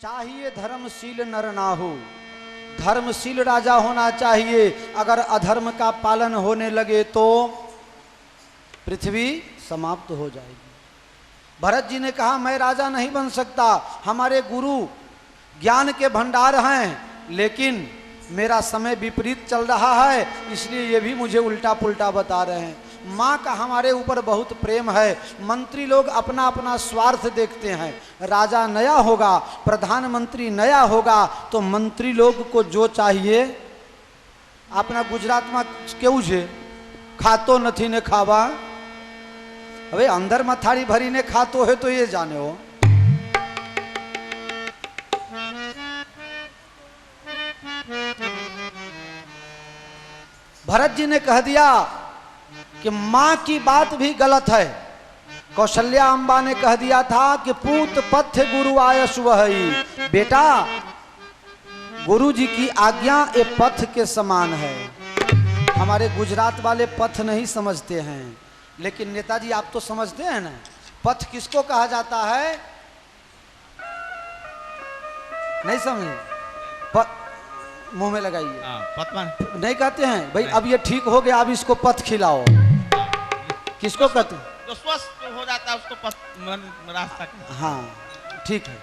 चाहिए धर्मशील नर नाहु, धर्मशील राजा होना चाहिए। अगर अधर्म का पालन होने लगे तो पृथ्वी समाप्त हो जाएगी। भरत जी ने कहा मैं राजा नहीं बन सकता, हमारे गुरु ज्ञान के भंडार हैं, लेकिन मेरा समय विपरीत चल रहा है, इसलिए ये भी मुझे उल्टा पुल्टा बता रहे हैं। माँ का हमारे ऊपर बहुत प्रेम है। मंत्री लोग अपना अपना स्वार्थ देखते हैं। राजा नया होगा, प्रधानमंत्री नया होगा, तो मंत्री लोग को जो चाहिए, अपना गुजरात में केवू छे, खातो नहीं ने खावा, હવે अंदर में थाली भरी ने खातो है तो ये जाने हो। भरत जी ने कह दिया कि मां की बात भी गलत है। कौशल्या अम्बा ने कह दिया था कि पूत पथ्य गुरु आयस वही, बेटा गुरु जी की आज्ञा ये पथ के समान है। हमारे गुजरात वाले पथ नहीं समझते हैं, लेकिन नेताजी आप तो समझते हैं ना। पथ किसको कहा जाता है? नहीं समझे? मुंह में लगाइए। पथ नहीं कहते हैं भाई अब ये ठीक हो गया, अब इसको पथ खिलाओ। किसको कहते हैं? जो स्वस्थ हो जाता है उसको पथ रास्ता। हाँ ठीक है,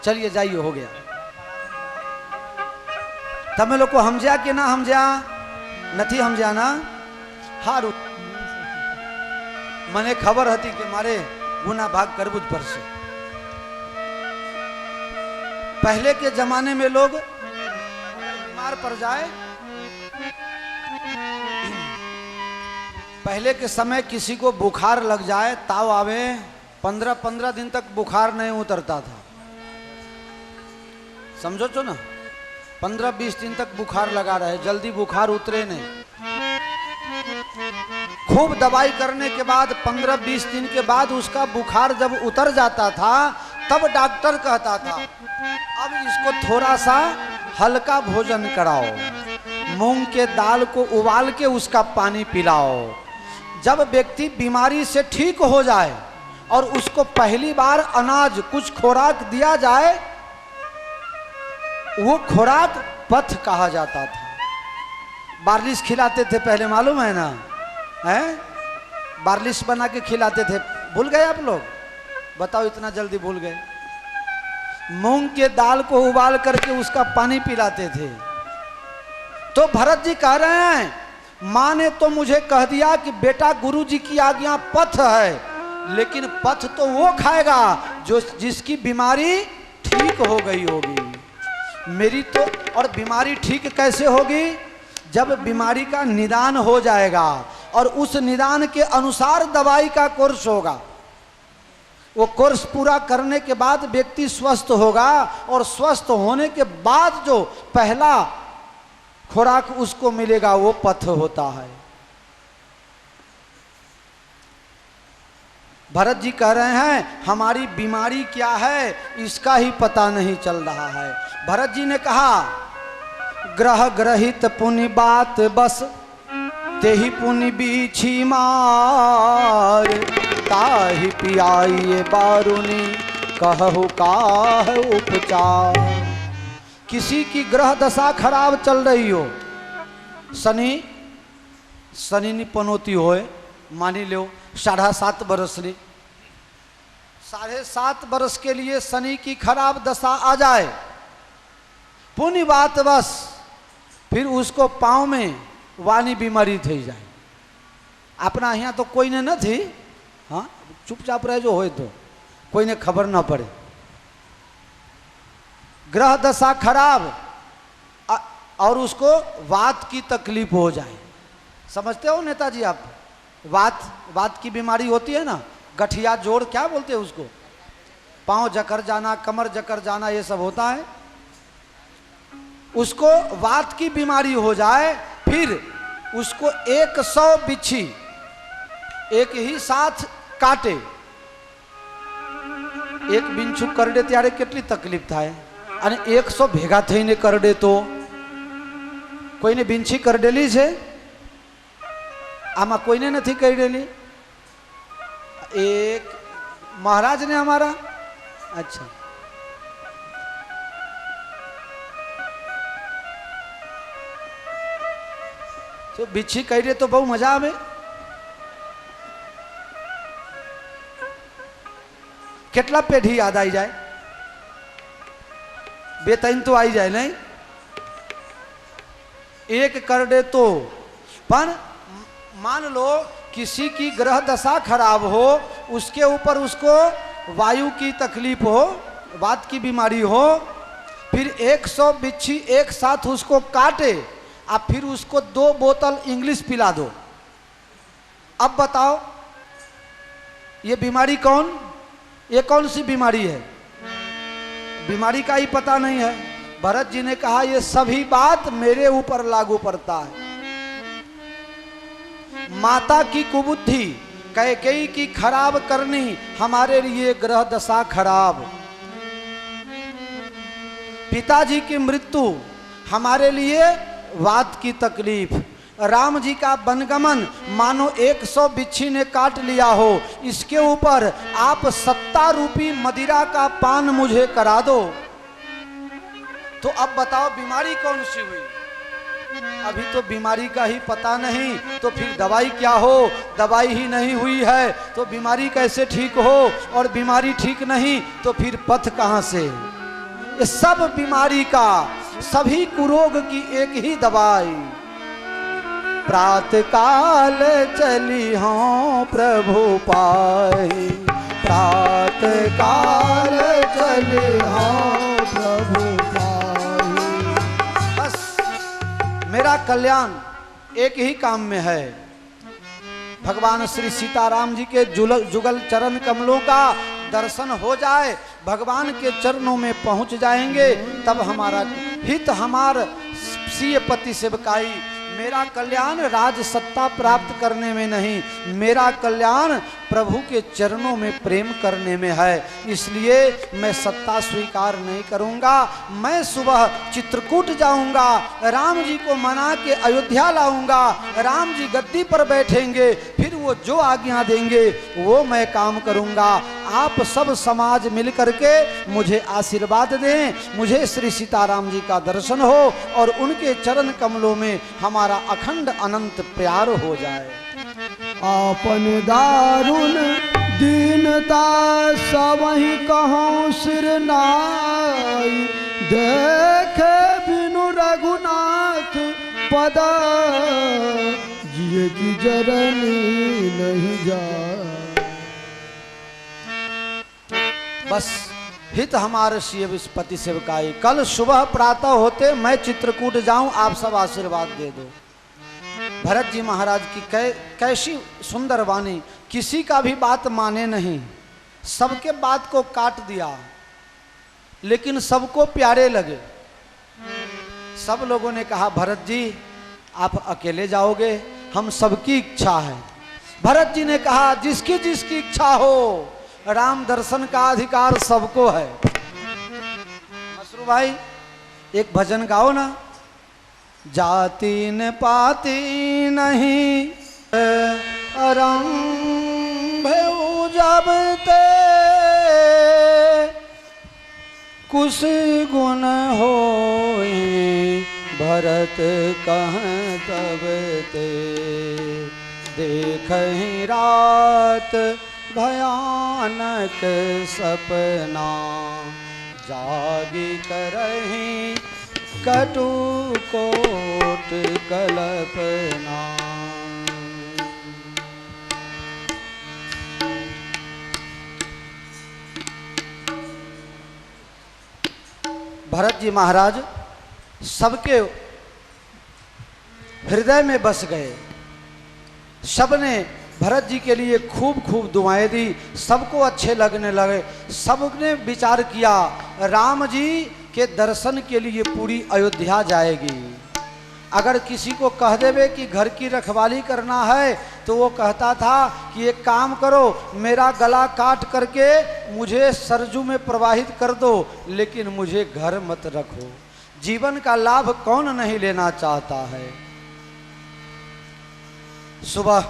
चलिए जाइए, हो गया। તમે લોકો સમજ્યા કે ના સમજ્યા? નથી સમજ્યા ના? હારું, મને ખબર હતી કે મારે ગુના ભાग કરવું જ પડશે। पहले के जमाने में लोग बीमार पड़ जाए, पहले के समय किसी को बुखार लग जाए, ताव आवे, 15-15 दिन तक बुखार नहीं उतरता था। समझो तो ना, 15-20 दिन तक बुखार लगा रहे, जल्दी बुखार उतरे नहीं। खूब दवाई करने के बाद 15-20 दिन के बाद उसका बुखार जब उतर जाता था, तब डॉक्टर कहता था अब इसको थोड़ा सा हल्का भोजन कराओ, मूंग के दाल को उबाल के उसका पानी पिलाओ। जब व्यक्ति बीमारी से ठीक हो जाए और उसको पहली बार अनाज कुछ खुराक दिया जाए, वो खुराक पथ कहा जाता था। बार्लिश खिलाते थे पहले, मालूम है ना? हैं? बार्लिश बना के खिलाते थे। भूल गए आप लोग? बताओ, इतना जल्दी भूल गए? मूंग के दाल को उबाल करके उसका पानी पिलाते थे। तो भरत जी कह रहे हैं माँ ने तो मुझे कह दिया कि बेटा गुरु जी की आज्ञा पथ है, लेकिन पथ तो वो खाएगा जो जिसकी बीमारी ठीक हो गई होगी। मेरी तो, और बीमारी ठीक कैसे होगी? जब बीमारी का निदान हो जाएगा और उस निदान के अनुसार दवाई का कोर्स होगा। वो कोर्स पूरा करने के बाद व्यक्ति स्वस्थ होगा, और स्वस्थ होने के बाद जो पहला खुराक उसको मिलेगा वो पथ होता है। भरत जी कह रहे हैं हमारी बीमारी क्या है इसका ही पता नहीं चल रहा है। भरत जी ने कहा ग्रह ग्रहित पुनि बात बस, तेहि पुनि बीछी मार, ताहि पियाइए बारुनी कहु काह उपचार। किसी की ग्रह दशा खराब चल रही हो, शनि नी पनौती होए, मानी लो 7.5 बरस ने, 7.5 बरस के लिए शनि की खराब दशा आ जाए, पुण्य बात बस, फिर उसको पाँव में वानी बीमारी थी जाए। अपना यहाँ तो कोई ने न थी, हाँ चुपचाप रह जो हो तो कोई ने खबर ना पड़े। ग्रह दशा खराब और उसको वात की तकलीफ हो जाए। समझते हो नेताजी आप? वात की बीमारी होती है ना, गठिया जोड़ क्या बोलते हैं उसको, पांव जकड़ जाना, कमर जकड़ जाना, ये सब होता है। उसको वात की बीमारी हो जाए, फिर उसको 100 बिच्छी एक ही साथ काटे, एक बिंछू करडे त्यारे કેટલી तकलीफ थाय, અને 100 ભેગા થઈને કરડે તો કોઈને બિંછી કરડેલી છે? આમાં કોઈને નથી કરડેલી। एक महाराज ने हमारा, अच्छा तो बिच्छी कह रहे तो बहु मजा आवे। केटला पेढ़ी याद आई जाए, बेतैन तो आई जाए नहीं, एक कर दे तो। पर मान लो किसी की ग्रह दशा खराब हो, उसके ऊपर उसको वायु की तकलीफ हो, वात की बीमारी हो, फिर 100 बिच्छी एक साथ उसको काटे, अब फिर उसको 2 बोतल इंग्लिश पिला दो। अब बताओ ये बीमारी कौन, ये कौन सी बीमारी है? बीमारी का ही पता नहीं है। भरत जी ने कहा ये सभी बात मेरे ऊपर लागू पड़ता है। माता की कुबुद्धि कैकेयी की खराब करनी हमारे लिए ग्रह दशा खराब, पिताजी की मृत्यु हमारे लिए वात की तकलीफ, राम जी का वनगमन मानो 100 बिच्छी ने काट लिया हो, इसके ऊपर आप 70 रूपी मदिरा का पान मुझे करा दो। तो अब बताओ बीमारी कौन सी हुई? अभी तो बीमारी का ही पता नहीं, तो फिर दवाई क्या हो? दवाई ही नहीं हुई है तो बीमारी कैसे ठीक हो? और बीमारी ठीक नहीं तो फिर पथ कहां से? ये सब बीमारी का, सभी कुरोग की एक ही दवाई, प्रातः काल चली हों प्रभु पाई, प्रातः काल चली हों प्रभु पाई। बस मेरा कल्याण एक ही काम में है, भगवान श्री सीताराम जी के जुगल चरण कमलों का दर्शन हो जाए, भगवान के चरणों में पहुंच जाएंगे, तब हमारा हित, हमार सिय पति सेवकाई। मेरा कल्याण राज सत्ता प्राप्त करने में नहीं, मेरा कल्याण प्रभु के चरणों में प्रेम करने में है। इसलिए मैं सत्ता स्वीकार नहीं करूंगा। मैं सुबह चित्रकूट जाऊंगा, राम जी को मना के अयोध्या लाऊंगा, राम जी गद्दी पर बैठेंगे, फिर वो जो आज्ञा देंगे वो मैं काम करूंगा। आप सब समाज मिल करके मुझे आशीर्वाद दें, मुझे श्री सीताराम जी का दर्शन हो और उनके चरण कमलों में हमारा अखंड अनंत प्यार हो जाए। आपन दारुण दीनता सबहि कहूँ सिर नाई, देखे बिनु रघुनाथ पद, जिए की जरनी नहीं जाए। बस हित हमारे पति सेवकाई। कल सुबह प्रातः होते मैं चित्रकूट जाऊं, आप सब आशीर्वाद दे दो। भरत जी महाराज की कैसी सुंदर वाणी, किसी का भी बात माने नहीं, सबके बात को काट दिया, लेकिन सबको प्यारे लगे। सब लोगों ने कहा भरत जी आप अकेले जाओगे, हम सबकी इच्छा है। भरत जी ने कहा जिसकी जिसकी इच्छा हो, राम दर्शन का अधिकार सबको है। मसरू भाई एक भजन गाओ ना। जाति न पाति नहीं आरंभ जब ते, कुछ गुण होई भरत कहाँ तब ते, देखहि रात भयानक सपना, जागी करहि कटु कोट कल्पना। भरत जी महाराज सबके हृदय में बस गए। सबने भरत जी के लिए खूब खूब दुआएं दी, सबको अच्छे लगने लगे। सबने विचार किया राम जी के दर्शन के लिए पूरी अयोध्या जाएगी। अगर किसी को कह देवे कि घर की रखवाली करना है तो वो कहता था कि एक काम करो, मेरा गला काट करके मुझे सरजू में प्रवाहित कर दो, लेकिन मुझे घर मत रखो। जीवन का लाभ कौन नहीं लेना चाहता है। सुबह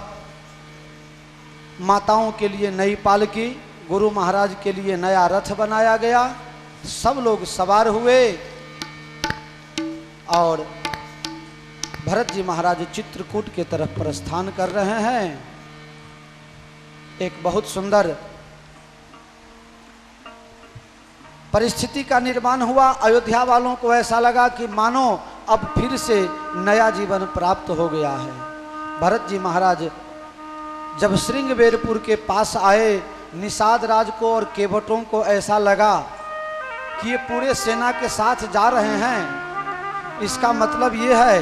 माताओं के लिए नई पालकी, गुरु महाराज के लिए नया रथ बनाया गया। सब लोग सवार हुए और भरत जी महाराज चित्रकूट के तरफ प्रस्थान कर रहे हैं। एक बहुत सुंदर परिस्थिति का निर्माण हुआ। अयोध्या वालों को ऐसा लगा कि मानो अब फिर से नया जीवन प्राप्त हो गया है। भरत जी महाराज जब श्रृंगबेरपुर के पास आए, निषाद राज को और केवटों को ऐसा लगा कि ये पूरे सेना के साथ जा रहे हैं, इसका मतलब ये है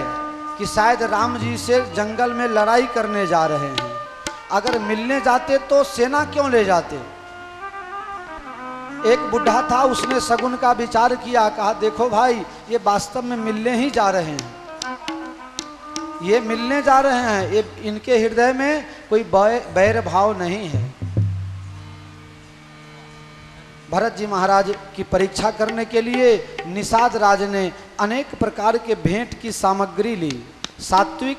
कि शायद राम जी से जंगल में लड़ाई करने जा रहे हैं। अगर मिलने जाते तो सेना क्यों ले जाते। एक बुढ़ा था, उसने शगुन का विचार किया, कहा देखो भाई ये वास्तव में मिलने ही जा रहे हैं, ये मिलने जा रहे हैं, ये इनके हृदय में कोई बैर भाव नहीं है। भरत जी महाराज की परीक्षा करने के लिए निषाद राज ने अनेक प्रकार के भेंट की सामग्री ली, सात्विक,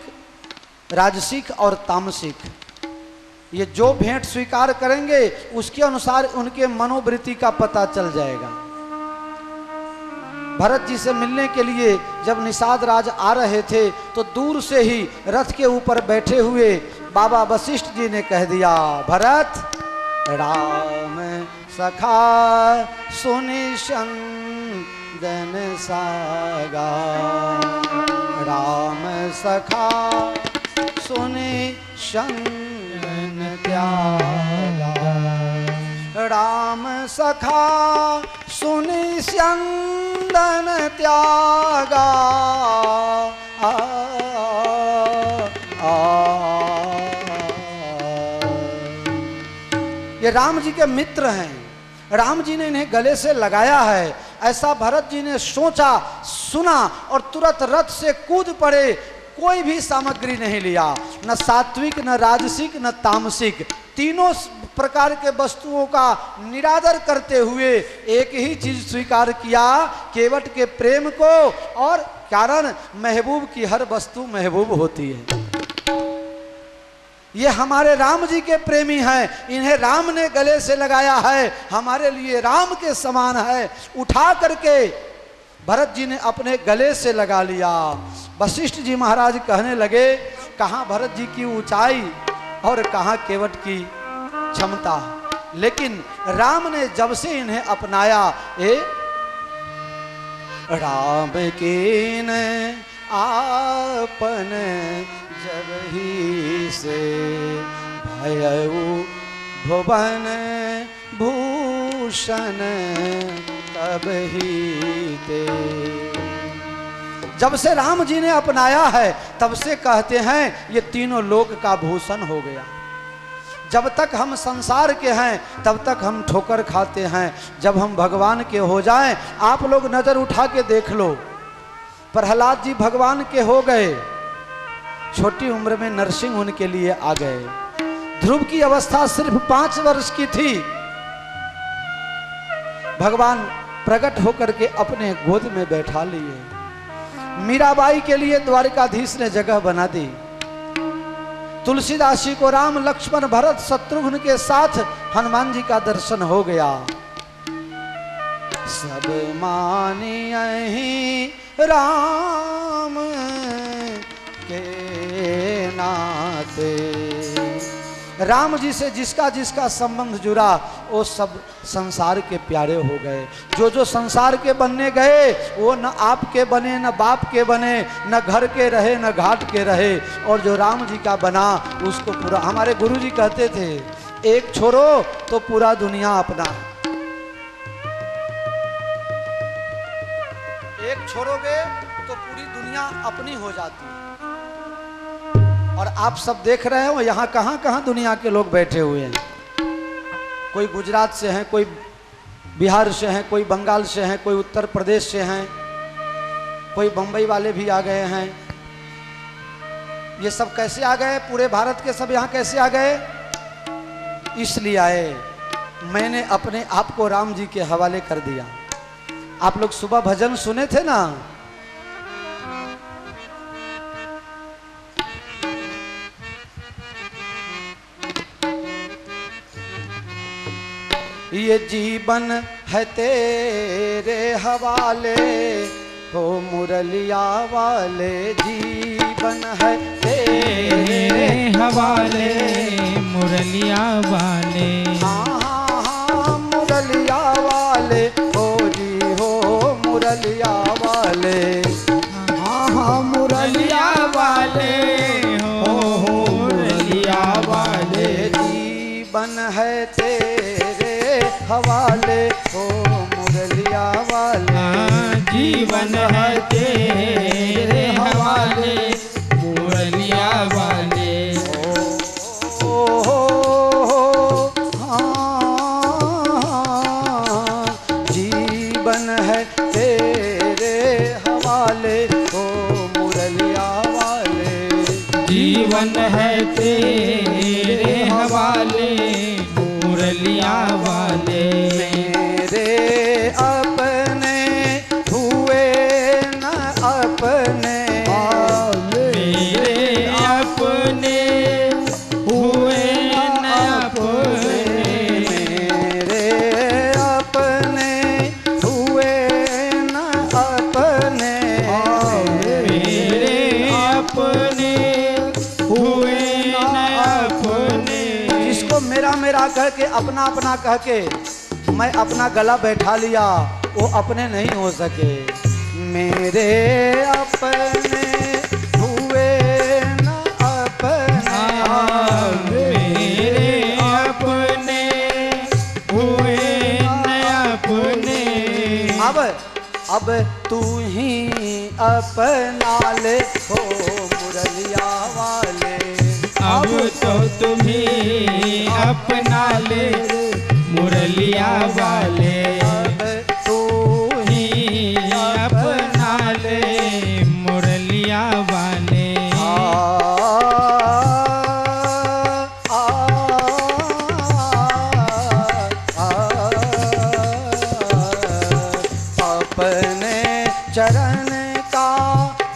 राजसिक और तामसिक। ये जो भेंट स्वीकार करेंगे उसके अनुसार उनके मनोवृत्ति का पता चल जाएगा। भरत जी से मिलने के लिए जब निषाद राज आ रहे थे तो दूर से ही रथ के ऊपर बैठे हुए बाबा वशिष्ठ जी ने कह दिया, भरत राम सखा सुनि चंदन सागा, राम सखा सुनि चंदन त्यागा, राम सखा सुनि चंदन त्यागा। ये राम जी के मित्र हैं, राम जी ने इन्हें गले से लगाया है, ऐसा भरत जी ने सोचा, सुना और तुरंत रथ से कूद पड़े। कोई भी सामग्री नहीं लिया, न सात्विक, न राजसिक, न तामसिक, तीनों प्रकार के वस्तुओं का निरादर करते हुए एक ही चीज स्वीकार किया, केवट के प्रेम को। और कारण महबूब की हर वस्तु महबूब होती है। ये हमारे राम जी के प्रेमी हैं, इन्हें राम ने गले से लगाया है, हमारे लिए राम के समान है। उठा करके भरत जी ने अपने गले से लगा लिया। वशिष्ठ जी महाराज कहने लगे, कहाँ भरत जी की ऊंचाई और कहाँ केवट की क्षमता, लेकिन राम ने जब से इन्हें अपनाया, राम के न आपन जब ही से भयउ भुवन भूषण तब ही ते। जब से राम जी ने अपनाया है तब से कहते हैं ये तीनों लोक का भूषण हो गया। जब तक हम संसार के हैं तब तक हम ठोकर खाते हैं, जब हम भगवान के हो जाएं, आप लोग नजर उठा के देख लो, प्रहलाद जी भगवान के हो गए, छोटी उम्र में नरसिंह उनके लिए आ गए। ध्रुव की अवस्था सिर्फ 5 वर्ष की थी, भगवान प्रकट होकर के अपने गोद में बैठा लिए। मीराबाई के लिए द्वारिकाधीश ने जगह बना दी। तुलसीदास जी को राम लक्ष्मण भरत शत्रुघ्न के साथ हनुमान जी का दर्शन हो गया। सब मानियहि राम के नाते, राम जी से जिसका जिसका संबंध जुड़ा वो सब संसार के प्यारे हो गए। जो जो संसार के बनने गए वो न आपके बने, न बाप के बने, न घर के रहे, न घाट के रहे, और जो राम जी का बना उसको पूरा। हमारे गुरु जी कहते थे, एक छोड़ो तो पूरा दुनिया अपना, एक छोड़ोगे तो पूरी दुनिया अपनी हो जाती है। और आप सब देख रहे हो यहाँ कहाँ कहाँ दुनिया के लोग बैठे हुए हैं। कोई गुजरात से हैं, कोई बिहार से हैं, कोई बंगाल से हैं, कोई उत्तर प्रदेश से हैं, कोई बम्बई वाले भी आ गए हैं। ये सब कैसे आ गए? पूरे भारत के सब यहाँ कैसे आ गए? इसलिए आए, मैंने अपने आप को राम जी के हवाले कर दिया। आप लोग सुबह भजन सुने थे ना, ये जीवन है तेरे हवाले, हो मुरलिया वाले जीवन है तेरे हवाले मुरलिया वाले। हाँ हाँ हाँ मुरलिया वाले हो जी हो मुरलिया वाले। हाँ हाँ मुरलिया वाले हो मुरलिया वाले। जीवन है तेरे हवाले हो मुरलिया वाले। जीवन है तेरे हवाले मुरलिया वाले। जीवन है तेरे हवाले हो मुरलिया वाले। जीवन है तेरे हवाले मुरलिया वाले। मेरे अपने हुए न अपने मेरे अपने हुए न अपने। मेरे अपने हुए न अपने। मेरे अपने हुए न अपने। जिसको मेरा मेरा कह के अपना अपना कह के मैं अपना गला बैठा लिया वो अपने नहीं हो सके। मेरे अपने हुए न अपने। मेरे अपने हुए न अपने। अब तू ही अपना ले हो मुरलिया वाले। अब तो तुम्हें अपना ले मुरलिया वाले। अब तू ही अपना ले मुरलिया वाले। अपने चरण का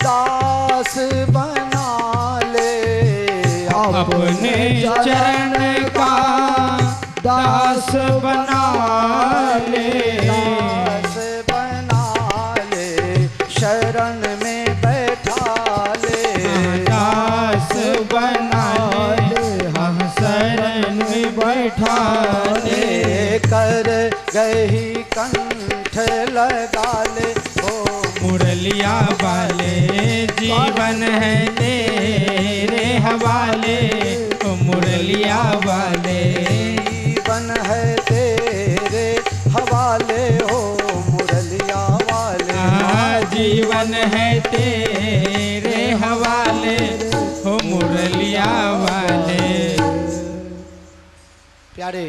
दास बना ले। अपने चरण का दास बना ले। दास बना ले शरण में बैठा ले। दास बना ले हम शरण में बैठा ले। कर गही कंठ लगा ले हो मुरलिया वाले। जीवन है तेरे हवाले ओ मुरलिया वाले। जीवन है तेरे हवाले हो मुरलिया वाले। जीवन है तेरे हवाले हो मुरलिया वाले। प्यारे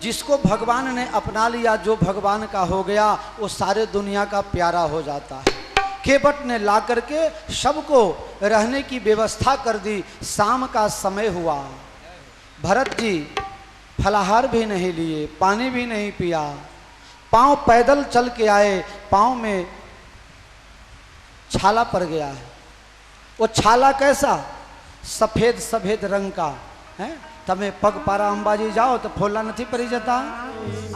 जिसको भगवान ने अपना लिया जो भगवान का हो गया वो सारे दुनिया का प्यारा हो जाता है। केवट ने ला करके सबको रहने की व्यवस्था कर दी। शाम का समय हुआ, भरत जी फलाहार भी नहीं लिए, पानी भी नहीं पिया, पांव पैदल चल के आए। पांव में छाला पड़ गया है। वो छाला कैसा? सफेद सफेद रंग का है। तमें पग पारा अंबाजी जाओ तो फूला नहीं पड़ी जाता।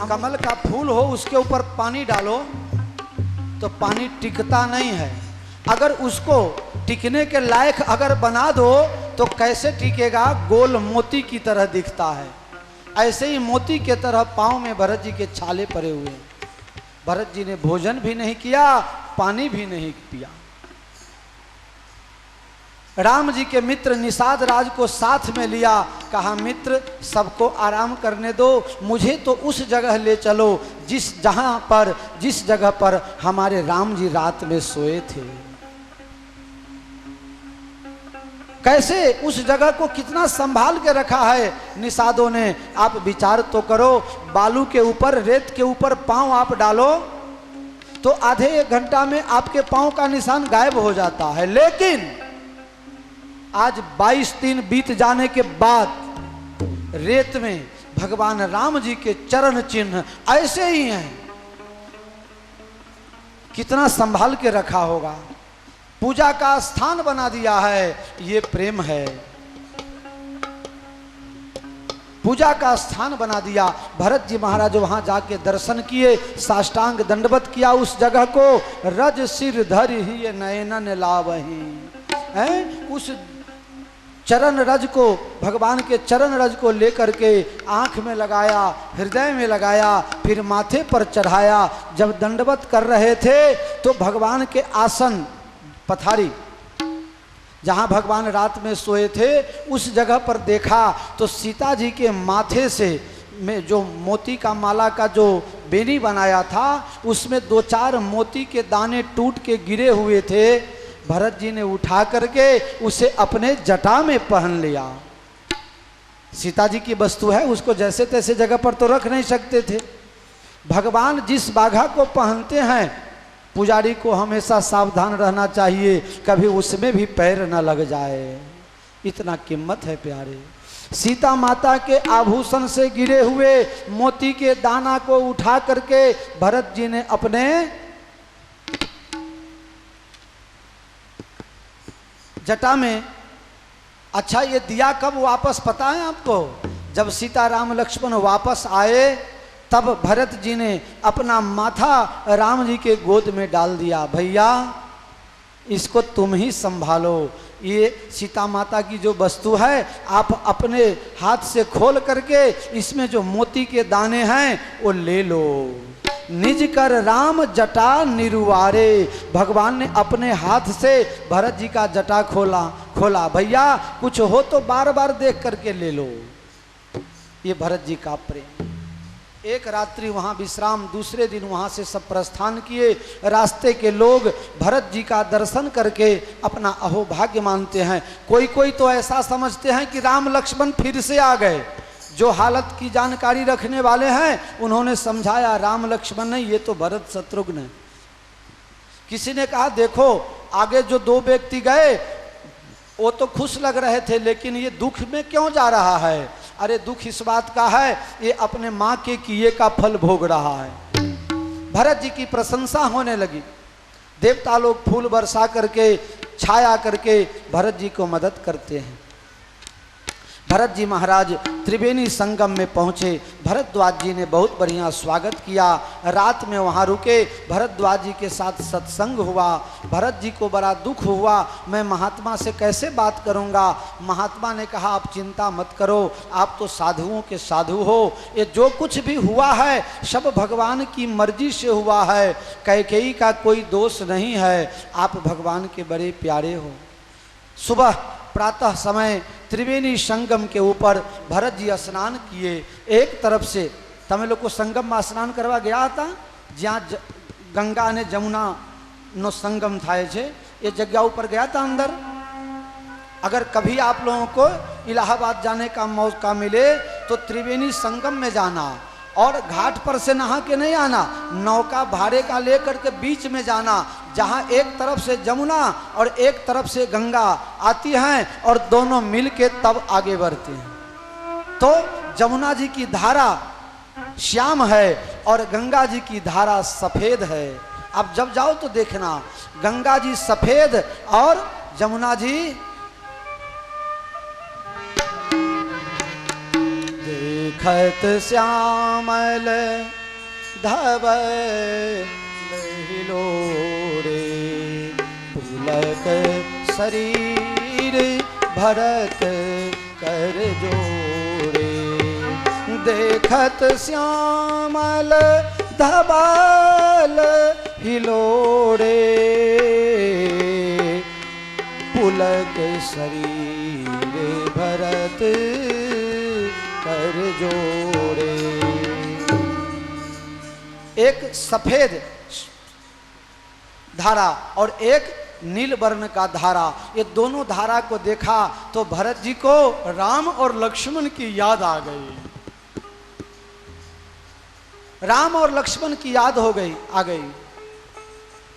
कमल का फूल हो उसके ऊपर पानी डालो तो पानी टिकता नहीं है। अगर उसको टिकने के लायक अगर बना दो तो कैसे टिकेगा? गोल मोती की तरह दिखता है। ऐसे ही मोती के तरह पांव में भरत जी के छाले पड़े हुए। भरत जी ने भोजन भी नहीं किया, पानी भी नहीं पिया। राम जी के मित्र निषाद राज को साथ में लिया, कहा मित्र सबको आराम करने दो, मुझे तो उस जगह ले चलो जिस जगह पर हमारे राम जी रात में सोए थे। कैसे उस जगह को कितना संभाल के रखा है निषादों ने, आप विचार तो करो। बालू के ऊपर, रेत के ऊपर पांव आप डालो तो आधे एक घंटा में आपके पांव का निशान गायब हो जाता है। लेकिन आज 22 दिन बीत जाने के बाद रेत में भगवान राम जी के चरण चिन्ह ऐसे ही हैं। कितना संभाल के रखा होगा, पूजा का स्थान बना दिया है। ये प्रेम है। पूजा का स्थान बना दिया। भरत जी महाराज वहां जाके दर्शन किए, साष्टांग दंडवत किया उस जगह को। रज सिर धर ही नयनन लावही, हैं उस चरण रज को, भगवान के चरण रज को लेकर के आंख में लगाया, हृदय में लगाया, फिर माथे पर चढ़ाया। जब दंडवत कर रहे थे तो भगवान के आसन पथारी जहां भगवान रात में सोए थे उस जगह पर देखा तो सीता जी के माथे से में जो मोती का माला का जो बेनी बनाया था उसमें 2-4 मोती के दाने टूट के गिरे हुए थे। भरत जी ने उठा करके उसे अपने जटा में पहन लिया। सीता जी की वस्तु है, उसको जैसे तैसे जगह पर तो रख नहीं सकते थे। भगवान जिस बाघा को पहनते हैं पुजारी को हमेशा सावधान रहना चाहिए, कभी उसमें भी पैर न लग जाए, इतना कीमत है प्यारे। सीता माता के आभूषण से गिरे हुए मोती के दाना को उठा करके भरत जी ने अपने जटा में। अच्छा, ये दिया कब वापस पता है आपको? जब सीता राम लक्ष्मण वापस आए तब भरत जी ने अपना माथा राम जी के गोद में डाल दिया। भैया इसको तुम ही संभालो, ये सीता माता की जो वस्तु है आप अपने हाथ से खोल करके इसमें जो मोती के दाने हैं वो ले लो। निज कर राम जटा निरुवारे, भगवान ने अपने हाथ से भरत जी का जटा खोला। भैया कुछ हो तो बार बार देख करके ले लो। ये भरत जी का प्रेम। एक रात्रि वहां विश्राम, दूसरे दिन वहां से सब प्रस्थान किए। रास्ते के लोग भरत जी का दर्शन करके अपना अहोभाग्य मानते हैं। कोई कोई तो ऐसा समझते हैं कि राम लक्ष्मण फिर से आ गए। जो हालत की जानकारी रखने वाले हैं उन्होंने समझाया राम लक्ष्मण नहीं, ये तो भरत शत्रुघ्न है। किसी ने कहा देखो आगे जो 2 व्यक्ति गए वो तो खुश लग रहे थे, लेकिन ये दुख में क्यों जा रहा है? अरे दुख इस बात का है ये अपने माँ के किए का फल भोग रहा है। भरत जी की प्रशंसा होने लगी। देवता लोग फूल बरसा करके, छाया करके भरत जी को मदद करते हैं। भरत जी महाराज त्रिवेणी संगम में पहुँचे। भरद्वाज जी ने बहुत बढ़िया स्वागत किया। रात में वहाँ रुके। भरद्वाज जी के साथ सत्संग हुआ। भरत जी को बड़ा दुख हुआ, मैं महात्मा से कैसे बात करूँगा। महात्मा ने कहा आप चिंता मत करो, आप तो साधुओं के साधु हो, ये जो कुछ भी हुआ है सब भगवान की मर्जी से हुआ है, कैकेयी का कोई दोष नहीं है, आप भगवान के बड़े प्यारे हो। सुबह प्रातः समय त्रिवेणी संगम के ऊपर भरत जी स्नान किए। एक तरफ से तमें लोग को संगम में स्नान करवा गया था जहाँ गंगा ने जमुना नो संगम थाय छे, ये जगह ऊपर गया था अंदर। अगर कभी आप लोगों को इलाहाबाद जाने का मौका मिले तो त्रिवेणी संगम में जाना और घाट पर से नहा के नहीं आना, नौका भाड़े का लेकर के बीच में जाना, जहाँ एक तरफ से जमुना और एक तरफ से गंगा आती हैं और दोनों मिल के तब आगे बढ़ते हैं। तो जमुना जी की धारा श्याम है और गंगा जी की धारा सफ़ेद है। अब जब जाओ तो देखना गंगा जी सफ़ेद और जमुना जी देखत श्यामल धवल हिलोरे, पुलक शरीर भरत कर जोड़े। देखत श्यामल धवल हिलोरे, पुलक शरीर भरत कर जोड़े। एक सफेद धारा और एक नील वर्ण का धारा, ये दोनों धारा को देखा तो भरत जी को राम और लक्ष्मण की याद आ गई। राम और लक्ष्मण की याद आ गई।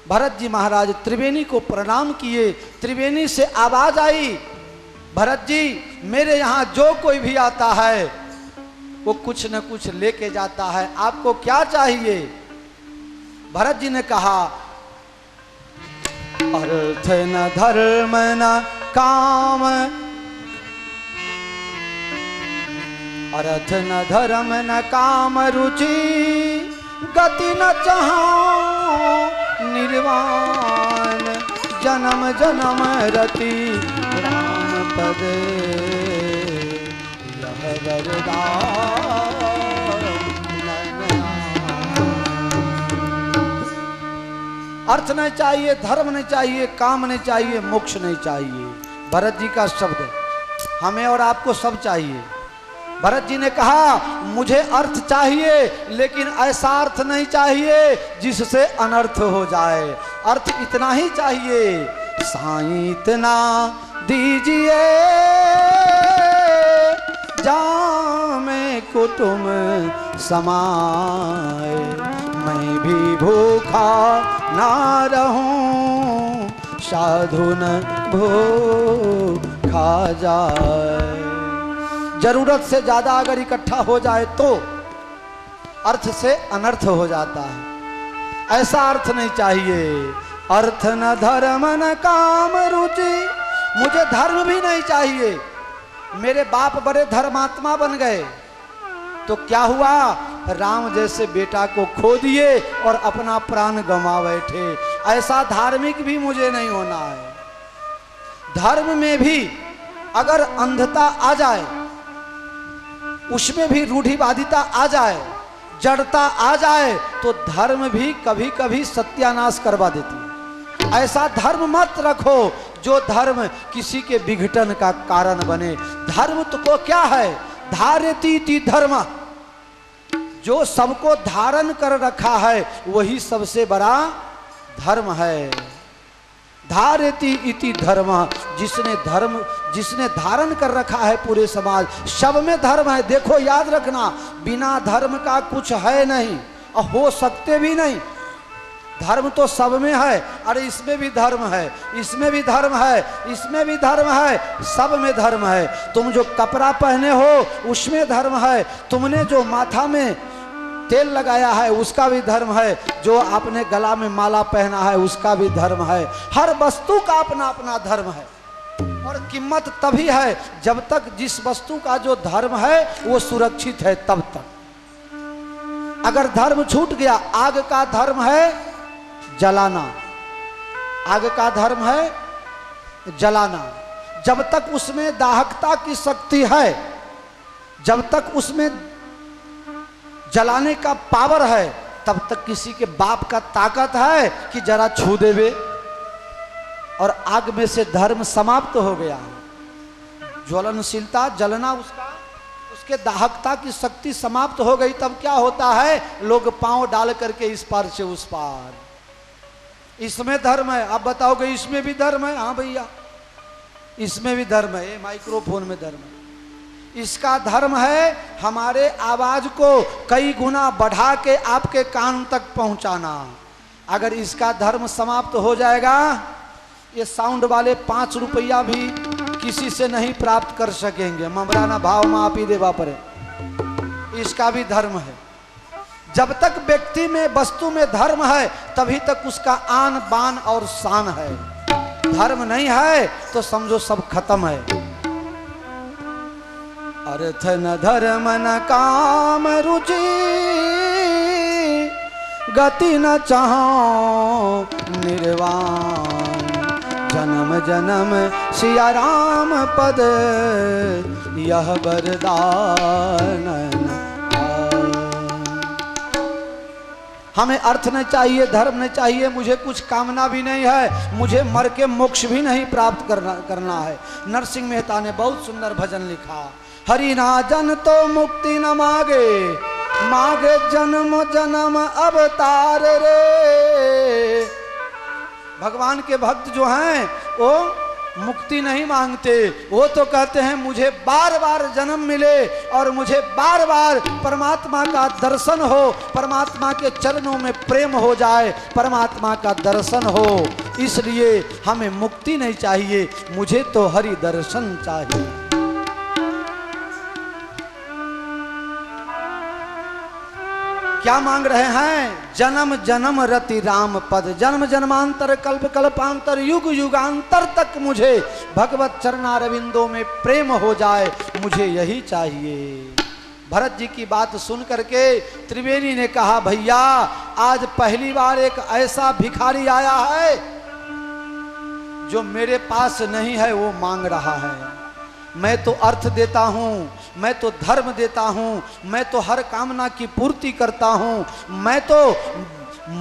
भरत जी महाराज त्रिवेणी को प्रणाम किए। त्रिवेणी से आवाज आई, भरत जी मेरे यहाँ जो कोई भी आता है वो कुछ न कुछ लेके जाता है, आपको क्या चाहिए? भरत जी ने कहा अर्थ न धर्म न काम, अर्थ न धर्म न काम रुचि, गति न चाहो निर्वाण, जन्म जन्म रति राम पद, यह वरदान। अर्थ नहीं चाहिए, धर्म नहीं चाहिए, काम नहीं चाहिए, मोक्ष नहीं चाहिए। भरत जी का शब्द है, हमें और आपको सब चाहिए। भरत जी ने कहा मुझे अर्थ चाहिए, लेकिन ऐसा अर्थ नहीं चाहिए जिससे अनर्थ हो जाए। अर्थ इतना ही चाहिए, साईं इतना दीजिए जामे कुटुंब समाए, मैं भी भूखा ना रहूं, साधु न भूखा जाए। जरूरत से ज्यादा अगर इकट्ठा हो जाए तो अर्थ से अनर्थ हो जाता है। ऐसा अर्थ नहीं चाहिए। अर्थ न धर्म न काम रुचि, मुझे धर्म भी नहीं चाहिए। मेरे बाप बड़े धर्मात्मा बन गए तो क्या हुआ, राम जैसे बेटा को खो दिए और अपना प्राण गंवा बैठे। ऐसा धार्मिक भी मुझे नहीं होना है। धर्म में भी अगर अंधता आ जाए, उसमें भी रूढ़िवादिता आ जाए, जड़ता आ जाए, तो धर्म भी कभी कभी सत्यानाश करवा देती है। ऐसा धर्म मत रखो जो धर्म किसी के विघटन का कारण बने। धर्म तो को क्या है, धारयति धर्म, जो सबको धारण कर रखा है वही सबसे बड़ा धर्म है। धारयति इति धर्म, जिसने धारण कर रखा है पूरे समाज, सब में धर्म है। देखो याद रखना, बिना धर्म का कुछ है नहीं और हो सकते भी नहीं। धर्म तो सब में है। अरे इसमें भी धर्म है, इसमें भी धर्म है, इसमें भी धर्म है, सब में धर्म है। तुम जो कपड़ा पहने हो उसमें धर्म है, तुमने जो माथा में तेल लगाया है उसका भी धर्म है, जो आपने गला में माला पहना है उसका भी धर्म है। हर वस्तु का अपना अपना धर्म है और कीमत तभी है जब तक जिस वस्तु का जो धर्म है वो सुरक्षित है, तब तक। अगर धर्म छूट गया, आग का धर्म है जलाना, आग का धर्म है जलाना। जब तक उसमें दाहकता की शक्ति है, जब तक उसमें जलाने का पावर है, तब तक किसी के बाप का ताकत है कि जरा छू देवे, और आग में से धर्म समाप्त हो गया। ज्वलनशीलता, जलना, उसके दाहकता की शक्ति समाप्त हो गई। तब क्या होता है, लोग पांव डाल करके इस पार से उस पार। इसमें धर्म है। आप बताओगे इसमें भी धर्म है? हाँ भैया, इसमें भी धर्म है। माइक्रोफोन में धर्म है। इसका धर्म है हमारे आवाज को कई गुना बढ़ा के आपके कान तक पहुंचाना। अगर इसका धर्म समाप्त हो जाएगा, ये साउंड वाले 5 रुपया भी किसी से नहीं प्राप्त कर सकेंगे। ममराना भाव मापी देवा परे, इसका भी धर्म है। जब तक व्यक्ति में, वस्तु में धर्म है, तभी तक उसका आन बान और शान है। धर्म नहीं है तो समझो सब खत्म है। अर्थ न धर्म न काम रुचि, गति न चाहो निर्वाण, जन्म जन्म सिया राम पद, यह वरदान। हमें अर्थ नहीं चाहिए, धर्म नहीं चाहिए, मुझे कुछ कामना भी नहीं है, मुझे मर के मोक्ष भी नहीं प्राप्त करना है। नरसिंह मेहता ने बहुत सुंदर भजन लिखा, हरि ना जन तो मुक्ति न मागे, मागे जन्म जन्म अवतार रे। भगवान के भक्त जो हैं वो मुक्ति नहीं मांगते, वो तो कहते हैं मुझे बार बार जन्म मिले और मुझे बार बार परमात्मा का दर्शन हो, परमात्मा के चरणों में प्रेम हो जाए, परमात्मा का दर्शन हो। इसलिए हमें मुक्ति नहीं चाहिए, मुझे तो हरि दर्शन चाहिए। क्या मांग रहे हैं? जन्म जन्म रति राम पद, जन्म जन्मांतर कल्प कल्पांतर युग युगांतर तक मुझे भगवत चरणारविंदों में प्रेम हो जाए, मुझे यही चाहिए। भरत जी की बात सुन करके त्रिवेणी ने कहा, भैया आज पहली बार एक ऐसा भिखारी आया है जो मेरे पास नहीं है वो मांग रहा है। मैं तो अर्थ देता हूँ, मैं तो धर्म देता हूँ, मैं तो हर कामना की पूर्ति करता हूँ, मैं तो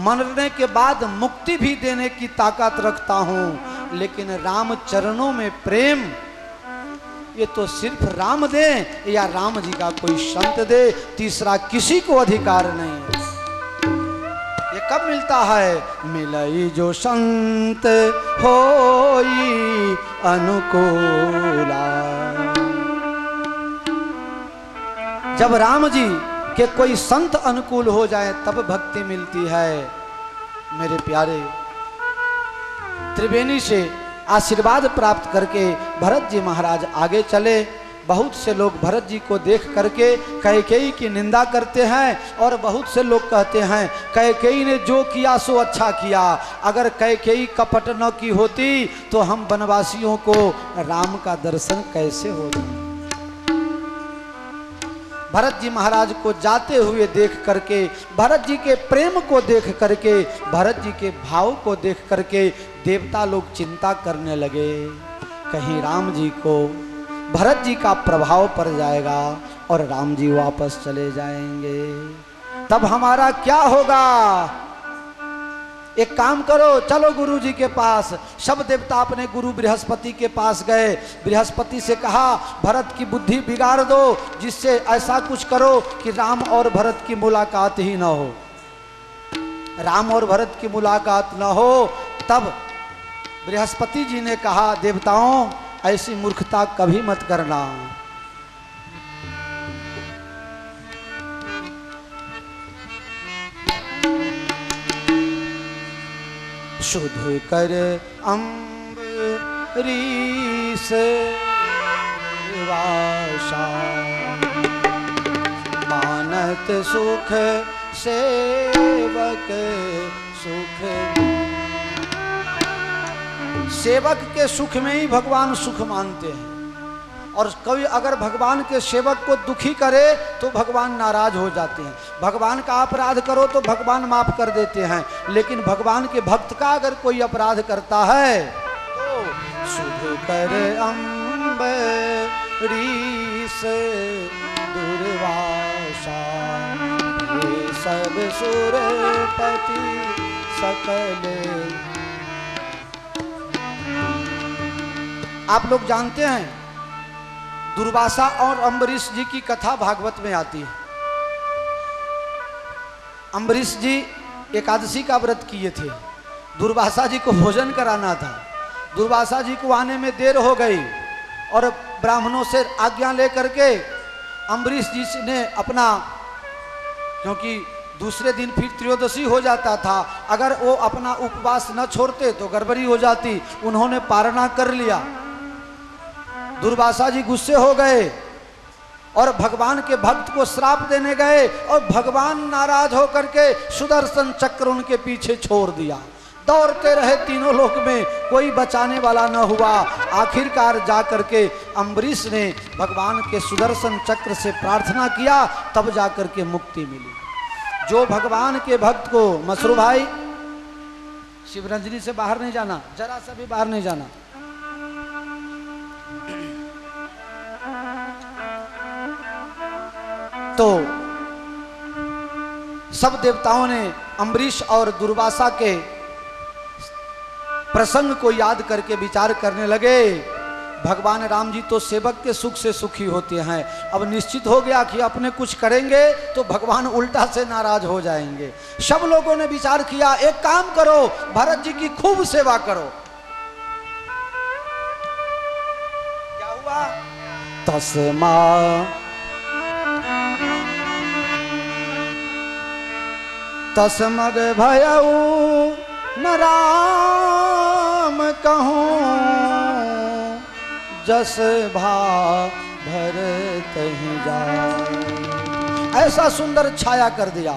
मरने के बाद मुक्ति भी देने की ताकत रखता हूँ, लेकिन राम चरणों में प्रेम ये तो सिर्फ राम दे या राम जी का कोई संत दे, तीसरा किसी को अधिकार नहीं। ये कब मिलता है? मिलई जो संत होई अनुकूला। जब राम जी के कोई संत अनुकूल हो जाए तब भक्ति मिलती है। मेरे प्यारे, त्रिवेणी से आशीर्वाद प्राप्त करके भरत जी महाराज आगे चले। बहुत से लोग भरत जी को देख करके कैकेयी की निंदा करते हैं और बहुत से लोग कहते हैं कैकेयी ने जो किया सो अच्छा किया, अगर कैकेयी कपट न की होती तो हम वनवासियों को राम का दर्शन कैसे होता। भरत जी महाराज को जाते हुए देख करके, भरत जी के प्रेम को देख करके, भरत जी के भाव को देख करके देवता लोग चिंता करने लगे, कहीं राम जी को भरत जी का प्रभाव पड़ जाएगा और राम जी वापस चले जाएंगे, तब हमारा क्या होगा। एक काम करो, चलो गुरु जी के पास। सब देवता अपने गुरु बृहस्पति के पास गए। बृहस्पति से कहा भरत की बुद्धि बिगाड़ दो, जिससे ऐसा कुछ करो कि राम और भरत की मुलाकात ही ना हो, राम और भरत की मुलाकात ना हो। तब बृहस्पति जी ने कहा देवताओं ऐसी मूर्खता कभी मत करना। शुद्ध कर अम्बरीश वासा, मानत सुख सेवक सुख। सेवक के सुख में ही भगवान सुख मानते हैं, और कभी अगर भगवान के सेवक को दुखी करे तो भगवान नाराज हो जाते हैं। भगवान का अपराध करो तो भगवान माफ कर देते हैं, लेकिन भगवान के भक्त का अगर कोई अपराध करता है तो शुद्ध कर अम्बरीश दुर्वासा, ये सब सुरपति सकल। आप लोग जानते हैं दुर्वासा और अम्बरीश जी की कथा भागवत में आती है। अम्बरीश जी एकादशी का व्रत किए थे, दुर्वासा जी को भोजन कराना था। दुर्वासा जी को आने में देर हो गई और ब्राह्मणों से आज्ञा लेकर के अम्बरीश जी ने अपना, क्योंकि दूसरे दिन फिर त्रयोदशी हो जाता था, अगर वो अपना उपवास न छोड़ते तो गड़बड़ी हो जाती, उन्होंने पारणा कर लिया। दुर्वासा जी गुस्से हो गए और भगवान के भक्त को श्राप देने गए, और भगवान नाराज होकर के सुदर्शन चक्र उनके पीछे छोड़ दिया। दौड़ते रहे तीनों लोक में, कोई बचाने वाला न हुआ। आखिरकार जा करके अम्बरीश ने भगवान के सुदर्शन चक्र से प्रार्थना किया, तब जा करके मुक्ति मिली। जो भगवान के भक्त को, मसरू भाई शिवरंजनी से बाहर नहीं जाना, जरा सा भी बाहर नहीं जाना। तो सब देवताओं ने अम्बरीश और दुर्वासा के प्रसंग को याद करके विचार करने लगे, भगवान राम जी तो सेवक के सुख से सुखी होते हैं, अब निश्चित हो गया कि अपने कुछ करेंगे तो भगवान उल्टा से नाराज हो जाएंगे। सब लोगों ने विचार किया, एक काम करो, भरत जी की खूब सेवा करो। क्या हुआ? तस्मा तस्मग भयऊ न राम कहूँ, जस भा भरत ही जाए। ऐसा सुंदर छाया कर दिया।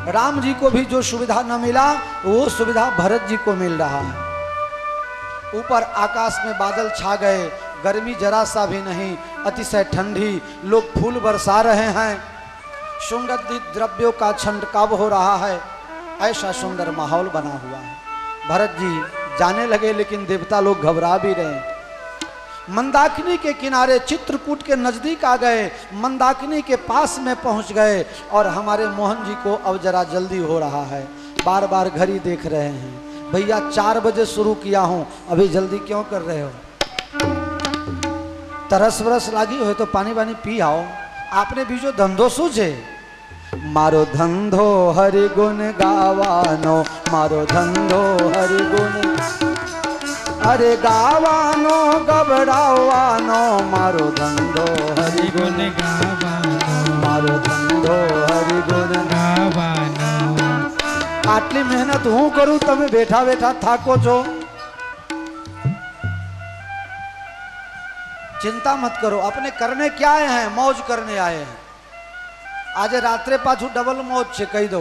राम जी को भी जो सुविधा न मिला वो सुविधा भरत जी को मिल रहा है। ऊपर आकाश में बादल छा गए, गर्मी जरा सा भी नहीं, अतिशय ठंडी, लोग फूल बरसा रहे हैं, सुगंधित द्रव्यों का छंटकाव हो रहा है, ऐसा सुंदर माहौल बना हुआ है। भरत जी जाने लगे, लेकिन देवता लोग घबरा भी रहे। मंदाकिनी के किनारे चित्रकूट के नजदीक आ गए, मंदाकिनी के पास में पहुंच गए, और हमारे मोहन जी को अब जरा जल्दी हो रहा है, बार बार घड़ी देख रहे हैं। भैया 4 बजे शुरू किया हूं, अभी जल्दी क्यों कर रहे हो? तरस वरस लागी हो तो पानी वानी पी आओ, आपने भी जो धंधो सूझे। मारो धंधो हरि गुण गावानो, मारो धंधो हरि गुण, अरे गावानो घबरावानो, मारो धंधो हरि गुण गावानो, मारो धंधो हरि गुण गावानो। आटली मेहनत हूँ करूँ, तमे बैठा बैठा थाको छो। चिंता मत करो, अपने करने क्या आए हैं? मौज करने आए हैं। आज रात्रे पाछू डबल मौज छे, कही दो।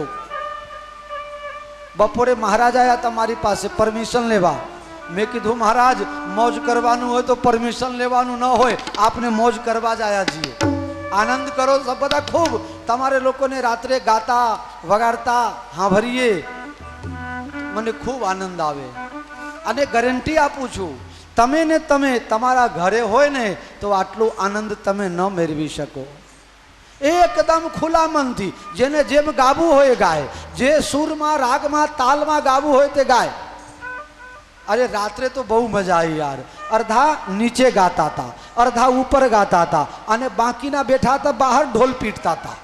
बपोरे महाराज आया तमारी पासे परमिशन लेवा, मैं कीधु महाराज मौज करवानु हो तो परमिशन लेवानु न होय, आपने मौज करवा जाया जी, आनंद करो सब बता खूब। तमारे लोगों ने रात्रे गाता वगाड़ता हाँ भरिए, मने खूब आनंद आवे। अने गारंटी आपू छू, तमे ने तमे तमारा घरे होय ने तो आटलो आनंद तमे न मेरवी शको। एकदम खुला मन थी, जेने जेम गाबू होए गाय, जे सुर में राग में ताल में गाबू होए ते गाय। अरे रात्रे तो बहु मजा आई यार, अर्धा नीचे गाता था, अर्धा ऊपर गाता था, अने बाकी ना बैठा था बाहर ढोल पीटता था।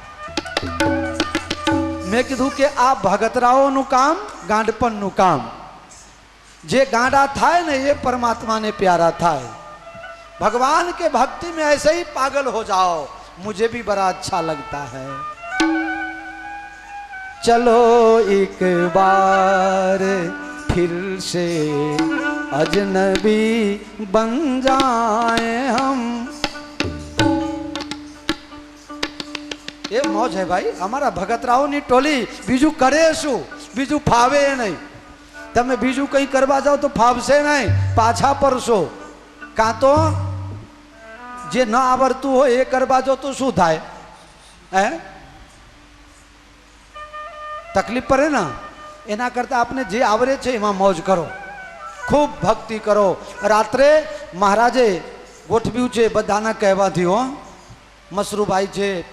मैं कीधु के आप भगतराओ नु काम गांडपन नु काम, जे गांडा था ने ये परमात्मा ने प्यारा था। भगवान के भक्ति में ऐसे ही पागल हो जाओ, मुझे भी बड़ा अच्छा लगता है। चलो एक बार फिर से अजनबी बन जाए हम। ये मौज है भाई, हमारा भगतराव नी टोली बीजू करे शू, बीजू फावे नहीं। तमे बीजू कहीं करवा जाओ तो फावसे नहीं, पाछा परसो का तो जे न आवड़तु हो ए करवा जो तो शू थाय? तकलीफ पड़े ना, एना करता आपने जे आवरे छे एमां मौज करो, खूब भक्ति करो। रात्रे महाराजे गोठव्यू छे बधाना कहेवाथी हो, मसरूभाई छे,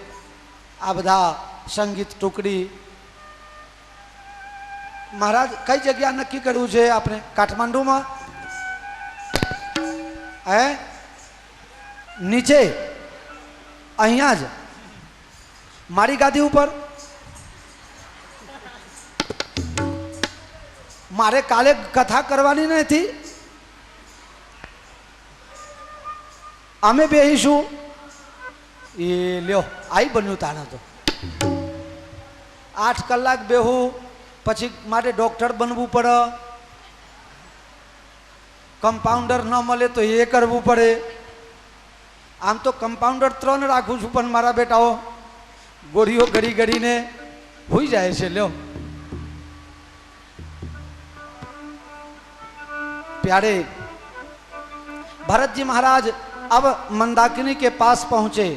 आ बधा संगीत टुकड़ी। महाराज कई जगह नक्की कर्यु छे आपने? काठमांडू में नीचे अहिया ज मारी गादी ऊपर। मारे काले कथा करवानी नहीं थी, अमे बेहीशू ये ल्यो आई बन्यू ताना तो 8 कलाक बेहू, पछी मारे डॉक्टर बनवू पड़े, कंपाउंडर न मले तो ये करवू पड़े। आम तो कंपाउंडर 3 राखू छू, पण मारा बेटाओ गोड़ीओ गड़ी गड़ी ने हुई जाए छे। ल्यो प्यारे भरत जी महाराज अब मंदाकिनी के पास पहुंचे।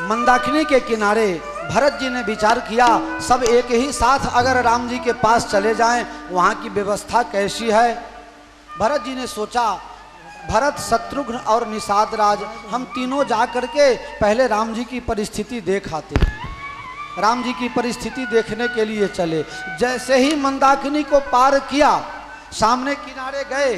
मंदाकिनी के किनारे भरत जी ने विचार किया, सब एक ही साथ अगर राम जी के पास चले जाएं, वहां की व्यवस्था कैसी है। भरत जी ने सोचा, भरत, शत्रुघ्न और निषाद राज, हम तीनों जा करके पहले राम जी की परिस्थिति देख आते हैं। राम जी की परिस्थिति देखने के लिए चले। जैसे ही मंदाकिनी को पार किया, सामने किनारे गए,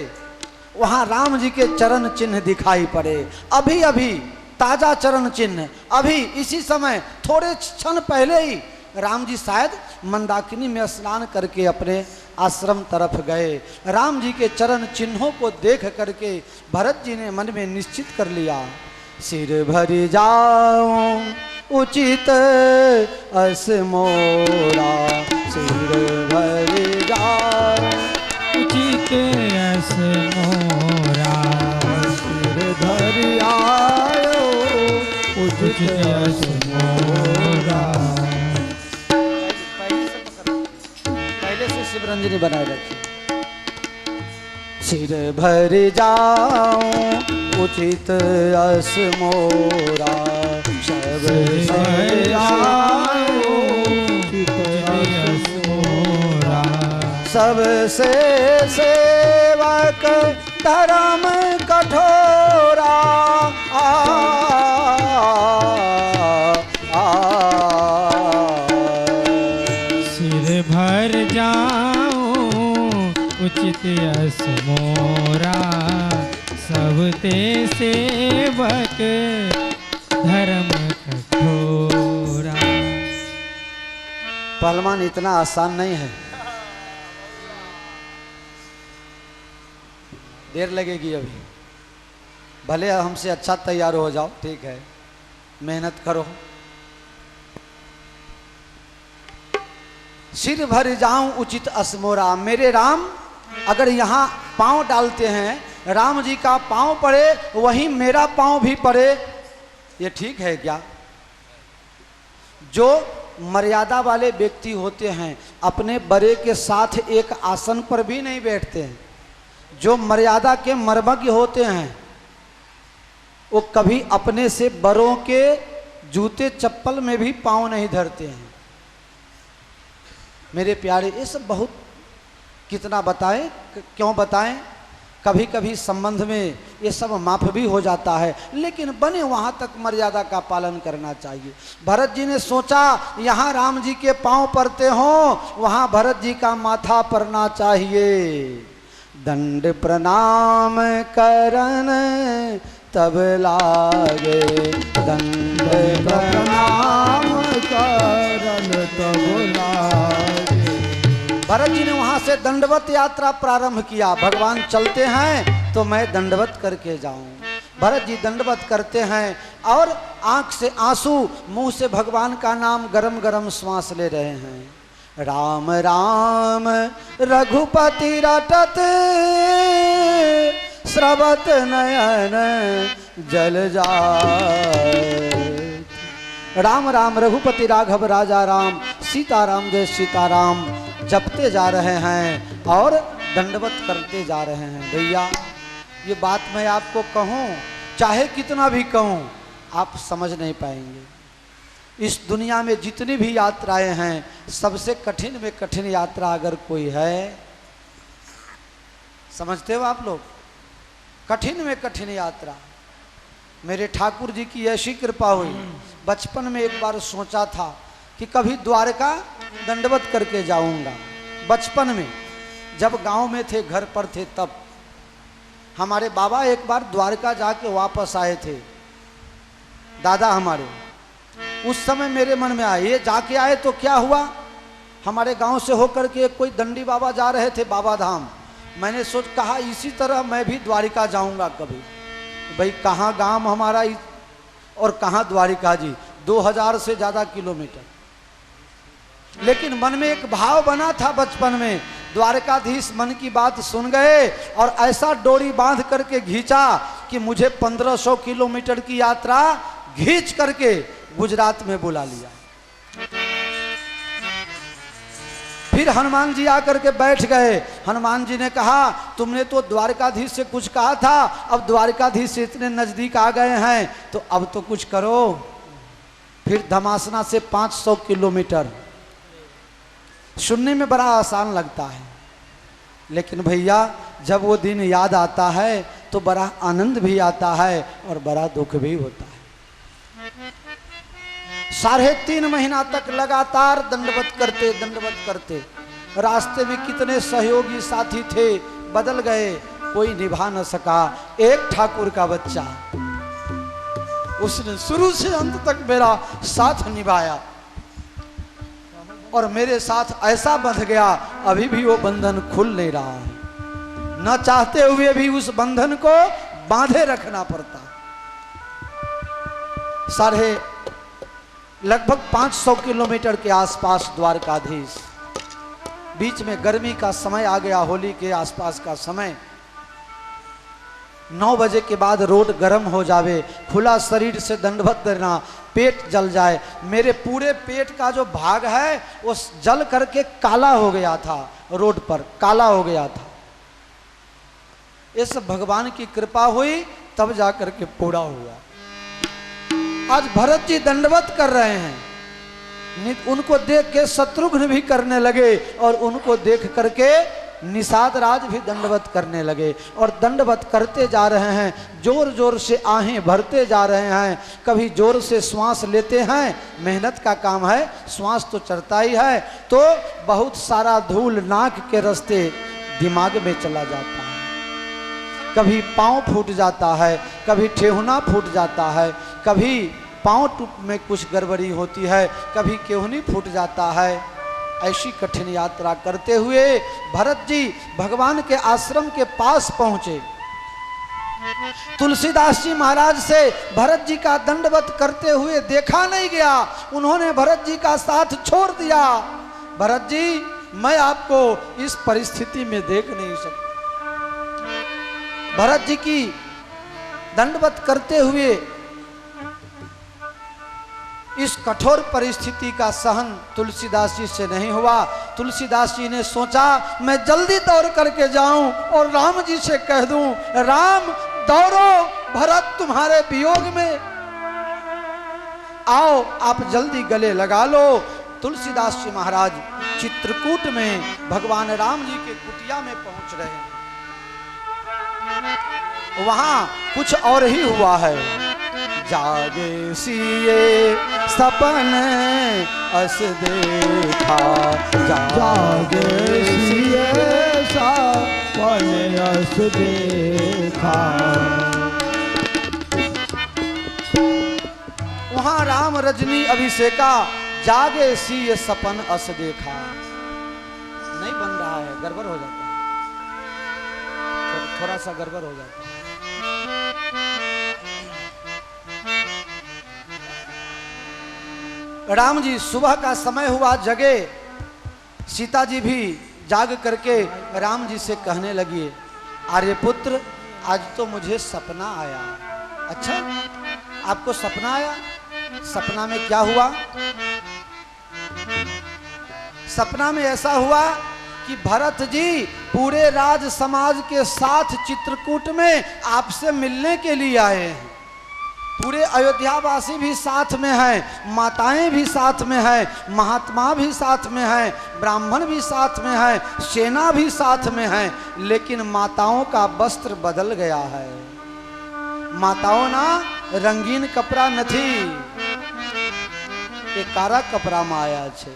वहां राम जी के चरण चिन्ह दिखाई पड़े। अभी अभी ताजा चरण चिन्ह, अभी इसी समय थोड़े क्षण पहले ही राम जी शायद मंदाकिनी में स्नान करके अपने आश्रम तरफ गए। राम जी के चरण चिन्हों को देख करके भरत जी ने मन में निश्चित कर लिया, सिर भरी जाऊं उचित अस मोरा, सिर भरी जाऊं उचित अस मोरा, सिर धरि आयो उचित अस मोरा। पहले से शिवरंजनी बनाए रखी। सिर भर जाऊं उचित अस मोरा सब भर जाऊं यस मोरा। सबसे सेवक धर्म कठोरा सिर भर जाऊं उचित यस मोरा। सबते सेवक धर्म कठोरा। पहलवान इतना आसान नहीं है, देर लगेगी अभी। भले हमसे अच्छा तैयार हो जाओ, ठीक है, मेहनत करो। सिर भर जाऊं उचित असमोरा। मेरे राम अगर यहाँ पांव डालते हैं, राम जी का पांव पड़े वहीं मेरा पांव भी पड़े, ये ठीक है क्या? जो मर्यादा वाले व्यक्ति होते हैं अपने बड़े के साथ एक आसन पर भी नहीं बैठते हैं। जो मर्यादा के मर्मज्ञ होते हैं वो कभी अपने से बड़ों के जूते चप्पल में भी पांव नहीं धरते हैं। मेरे प्यारे, ये सब बहुत कितना बताएं, क्यों बताएं? कभी कभी संबंध में ये सब माफ भी हो जाता है, लेकिन बने वहां तक मर्यादा का पालन करना चाहिए। भरत जी ने सोचा यहाँ राम जी के पांव पड़ते हों, वहां भरत जी का माथा पड़ना चाहिए। दंड प्रणाम करन तब लागे, दंड प्रणाम करन तब लागे। भरत जी ने वहां से दंडवत यात्रा प्रारंभ किया। भगवान चलते हैं तो मैं दंडवत करके जाऊं। भरत जी दंडवत करते हैं और आंख से आंसू, मुंह से भगवान का नाम गरम गरम श्वास ले रहे हैं। राम राम रघुपति रटत स्रवत नयन जल जाए। राम राम रघुपति राघव राजा राम, सीताराम जय सीताराम जपते जा रहे हैं और दंडवत करते जा रहे हैं। भैया ये बात मैं आपको कहूँ, चाहे कितना भी कहूँ, आप समझ नहीं पाएंगे। इस दुनिया में जितनी भी यात्राएं हैं, सबसे कठिन में कठिन यात्रा अगर कोई है, समझते हो आप लोग? कठिन में कठिन यात्रा। मेरे ठाकुर जी की ऐसी कृपा हुई, बचपन में एक बार सोचा था कि कभी द्वारका दंडवत करके जाऊंगा। बचपन में जब गांव में थे, घर पर थे, तब हमारे बाबा एक बार द्वारका जाके वापस आए थे, दादा हमारे। उस समय मेरे मन में आया, ये जाके आए तो क्या हुआ, हमारे गांव से होकर के कोई दंडी बाबा जा रहे थे बाबा धाम। मैंने कहा इसी तरह मैं भी द्वारिका जाऊंगा कभी। भाई कहाँ गांव हमारा और कहाँ द्वारिका जी, 2000 से ज़्यादा किलोमीटर। लेकिन मन में एक भाव बना था बचपन में, द्वारकाधीश मन की बात सुन गए और ऐसा डोरी बांध करके खींचा कि मुझे 1500 किलोमीटर की यात्रा खींच करके गुजरात में बुला लिया। फिर हनुमान जी आकर के बैठ गए। हनुमान जी ने कहा तुमने तो द्वारकाधीश से कुछ कहा था, अब द्वारकाधीश से इतने नजदीक आ गए हैं तो अब तो कुछ करो। फिर धमासना से 500 किलोमीटर। सुनने में बड़ा आसान लगता है, लेकिन भैया जब वो दिन याद आता है तो बड़ा आनंद भी आता है और बड़ा दुख भी होता है। 3.5 महीना तक लगातार दंडवत करते। रास्ते में कितने सहयोगी साथी थे, बदल गए, कोई निभा न सका। एक ठाकुर का बच्चा, उसने शुरू से अंत तक मेरा साथ निभाया और मेरे साथ ऐसा बंध गया, अभी भी वो बंधन खुल नहीं रहा है। न चाहते हुए भी उस बंधन को बांधे रखना पड़ता। लगभग 500 किलोमीटर के आसपास द्वारकाधीश। बीच में गर्मी का समय आ गया, होली के आसपास का समय। 9 बजे के बाद रोड गर्म हो जावे, खुला शरीर से दंडवत करना, पेट जल जाए। मेरे पूरे पेट का जो भाग है वो जल करके काला हो गया था, रोड पर काला हो गया था। ये सब भगवान की कृपा हुई तब जाकर के पूरा हुआ। आज भरत जी दंडवत कर रहे हैं, उनको देख के शत्रुघ्न भी करने लगे और उनको देख करके निषाद राज भी दंडवत करने लगे और दंडवत करते जा रहे हैं, जोर जोर से आहें भरते जा रहे हैं। कभी जोर से श्वास लेते हैं, मेहनत का काम है, श्वास तो चढ़ता ही है, तो बहुत सारा धूल नाक के रास्ते दिमाग में चला जाता है। कभी पाँव फूट जाता है, कभी ठेहुना फूट जाता है, कभी पाँव में कुछ गड़बड़ी होती है, कभी केहूनी फूट जाता है। ऐसी कठिन यात्रा करते हुए भरत जी भगवान के आश्रम के पास पहुंचे। तुलसीदास जी महाराज से भरत जी का दंडवत करते हुए देखा नहीं गया, उन्होंने भरत जी का साथ छोड़ दिया। भरत जी, मैं आपको इस परिस्थिति में देख नहीं सकता। भरत जी की दंडवत करते हुए इस कठोर परिस्थिति का सहन तुलसीदास जी से नहीं हुआ। तुलसीदास जी ने सोचा मैं जल्दी दौड़ करके जाऊं और राम जी से कह दूं, राम दौड़ो, भरत तुम्हारे वियोग में, आओ आप जल्दी गले लगा लो। तुलसीदास जी महाराज चित्रकूट में भगवान राम जी के कुटिया में पहुंच रहे हैं। वहां कुछ और ही हुआ है। जागे सिए सपन अस देखा, जागे सिए सपन अस देखा। वहां राम रजनी अभिषेका, जागे सिए सपन अस देखा। नहीं बन रहा है, गड़बड़ हो जाता है, थोड़ा सा गड़बड़ हो जाता है। राम जी सुबह का समय हुआ, जगे। सीता जी भी जाग करके राम जी से कहने लगी, आर्यपुत्र आज तो मुझे सपना आया। अच्छा, आपको सपना आया? सपना में क्या हुआ? सपना में ऐसा हुआ कि भरत जी पूरे राज समाज के साथ चित्रकूट में आपसे मिलने के लिए आए हैं। पूरे अयोध्यावासी भी साथ में हैं, माताएं भी साथ में हैं, महात्मा भी साथ में हैं, ब्राह्मण भी साथ में हैं, सेना भी साथ में है। लेकिन माताओं का वस्त्र बदल गया है। माताओं ना रंगीन कपड़ा नहीं, ये कारा कपड़ा में आया छे।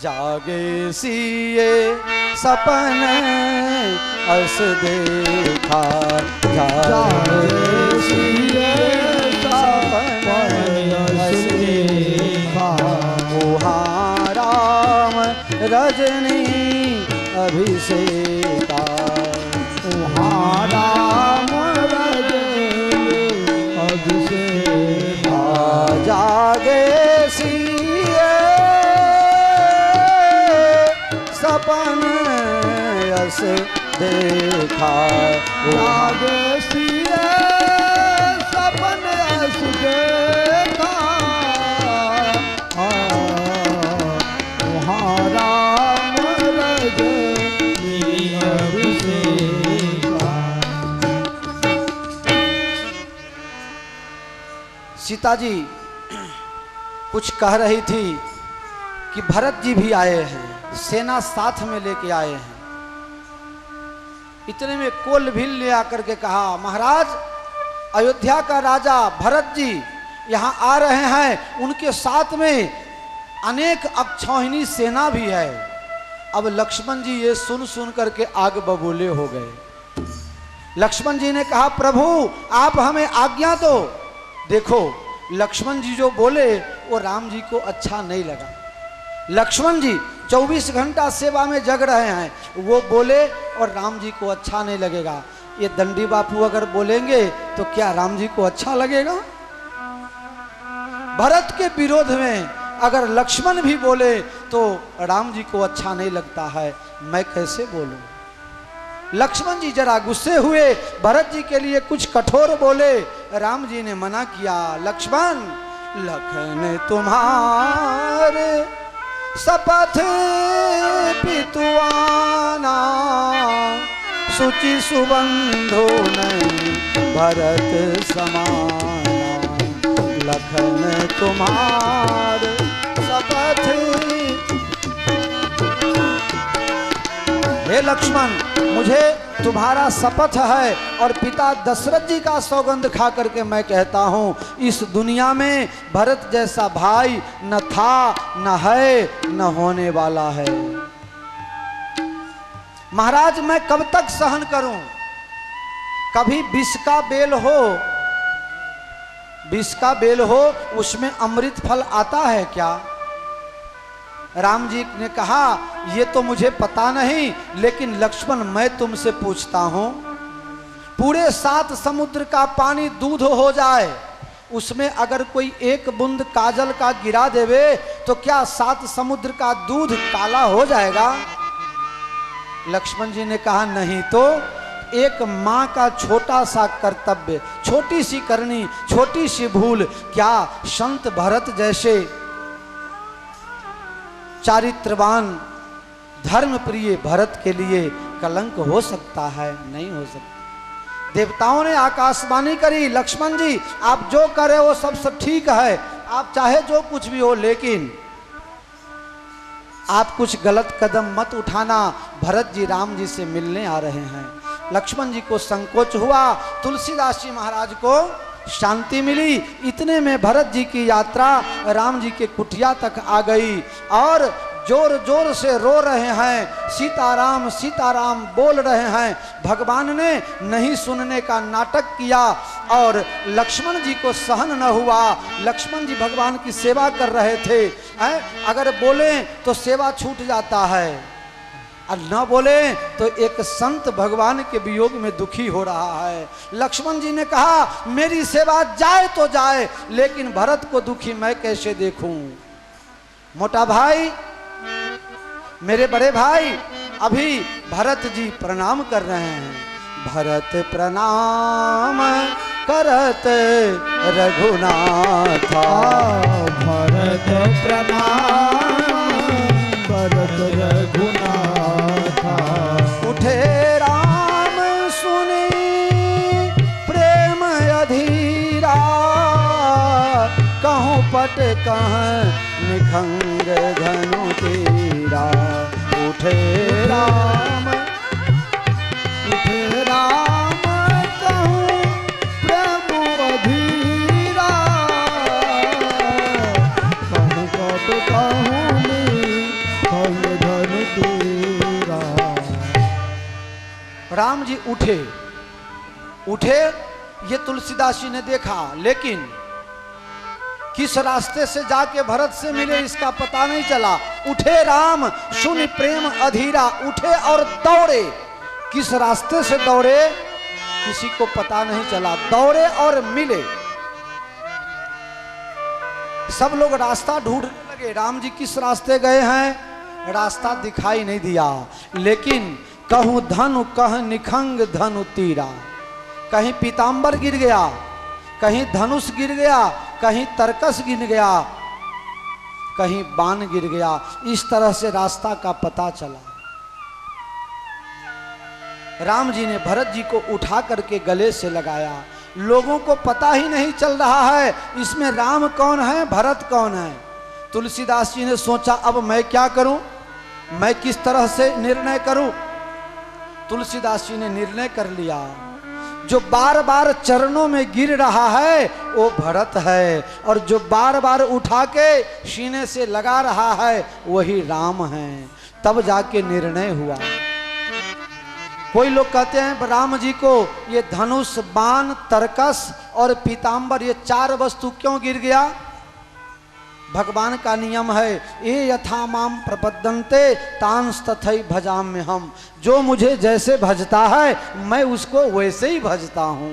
जागे सिए सपन अस देखा, जागे सिए सपन अस देखा। वहाँ राम रजनी अभिषेका, वहाँ राम रजनी अभिषेका। जागे सिए सपन अस देखा, जागे सिए सपन अस देखा। वहाँ राम रजनी अभिषेका। सीता जी कुछ कह रही थी कि भरत जी भी आए हैं, सेना साथ में लेके आए हैं। इतने में कोलभील ले आकर के कहा, महाराज अयोध्या का राजा भरत जी यहाँ आ रहे हैं, उनके साथ में अनेक अक्षौहिणी सेना भी है। अब लक्ष्मण जी ये सुन सुन करके आग बबूले हो गए। लक्ष्मण जी ने कहा, प्रभु आप हमें आज्ञा दो। देखो लक्ष्मण जी जो बोले वो राम जी को अच्छा नहीं लगा। लक्ष्मण जी 24 घंटा सेवा में जग रहे हैं, वो बोले और राम जी को अच्छा नहीं लगेगा। ये दंडी बापू अगर बोलेंगे तो क्या राम जी को अच्छा लगेगा? भरत के विरोध में अगर लक्ष्मण भी बोले तो राम जी को अच्छा नहीं लगता है, मैं कैसे बोलूं? लक्ष्मण जी जरा गुस्से हुए, भरत जी के लिए कुछ कठोर बोले। राम जी ने मना किया, लक्ष्मण लखन तुम्हारे शपथ पितुआना, रुचि सुबंधो नहीं भरत समाना, लखन तुम्हार शपथ। हे लक्ष्मण, मुझे तुम्हारा शपथ है और पिता दशरथ जी का सौगंध खा करके मैं कहता हूं, इस दुनिया में भरत जैसा भाई न था, न है, न होने वाला है। महाराज मैं कब तक सहन करूं? कभी विष का बेल हो, विष का बेल हो, उसमें अमृत फल आता है क्या? राम जी ने कहा ये तो मुझे पता नहीं, लेकिन लक्ष्मण मैं तुमसे पूछता हूं, पूरे 7 समुद्र का पानी दूध हो जाए, उसमें अगर कोई एक बूंद काजल का गिरा देवे तो क्या 7 समुद्र का दूध काला हो जाएगा? लक्ष्मण जी ने कहा नहीं तो एक मां का छोटा सा कर्तव्य, छोटी सी करनी, छोटी सी भूल, क्या संत भरत जैसे चारित्रवान धर्म प्रिय भरत के लिए कलंक हो सकता है? नहीं हो सकता। देवताओं ने आकाशवाणी करी, लक्ष्मण जी आप जो करे वो सब ठीक है, आप चाहे जो कुछ भी हो, लेकिन आप कुछ गलत कदम मत उठाना, भरत जी राम जी से मिलने आ रहे हैं। लक्ष्मण जी को संकोच हुआ, तुलसीदास जी महाराज को शांति मिली। इतने में भरत जी की यात्रा राम जी के कुटिया तक आ गई और जोर जोर से रो रहे हैं, सीताराम सीताराम बोल रहे हैं। भगवान ने नहीं सुनने का नाटक किया और लक्ष्मण जी को सहन न हुआ। लक्ष्मण जी भगवान की सेवा कर रहे थे, अगर बोले तो सेवा छूट जाता है और न बोले तो एक संत भगवान के वियोग में दुखी हो रहा है। लक्ष्मण जी ने कहा मेरी सेवा जाए तो जाए, लेकिन भरत को दुखी मैं कैसे देखूं? मोटा भाई, मेरे बड़े भाई, अभी भरत जी प्रणाम कर रहे हैं। भरत प्रणाम करत रघुनाथा, भरत प्रणाम करत रघुनाथा, उठे राम सुनी प्रेम अधीरा, कहूँ पट कह निखंग धनु तीरा। उठे राम कहूँ प्रेम अधीरा, कहूँ पट कहूँ निखंग धनु तीरा। राम जी उठे उठे, ये तुलसीदास जी ने देखा, लेकिन किस रास्ते से जाके भरत से मिले इसका पता नहीं चला। उठे राम सुन प्रेम अधीरा, उठे और दौड़े। किस रास्ते से दौड़े किसी को पता नहीं चला, दौड़े और मिले। सब लोग रास्ता ढूंढने लगे, राम जी किस रास्ते गए हैं, रास्ता दिखाई नहीं दिया। लेकिन कहूँ धनु कह निखंग धनु तीरा, कहीं पीताम्बर गिर गया, कहीं धनुष गिर गया, कहीं तरकस गिर गया, कहीं बाण गिर गया। इस तरह से रास्ता का पता चला। राम जी ने भरत जी को उठा करके गले से लगाया। लोगों को पता ही नहीं चल रहा है इसमें राम कौन है, भरत कौन है। तुलसीदास जी ने सोचा अब मैं क्या करूं, मैं किस तरह से निर्णय करूं। तुलसीदास जी ने निर्णय कर लिया, जो बार बार चरणों में गिर रहा है वो भरत है, और जो बार बार उठा के सीने से लगा रहा है वही राम है। तब जाके निर्णय हुआ। कोई लोग कहते हैं राम जी को ये धनुष, बाण, तरकस और पीताम्बर, ये 4 वस्तु क्यों गिर गया। भगवान का नियम है, ये यथा माम प्रपद्यन्ते तांस तथै भजाम्य हम। जो मुझे जैसे भजता है मैं उसको वैसे ही भजता हूँ।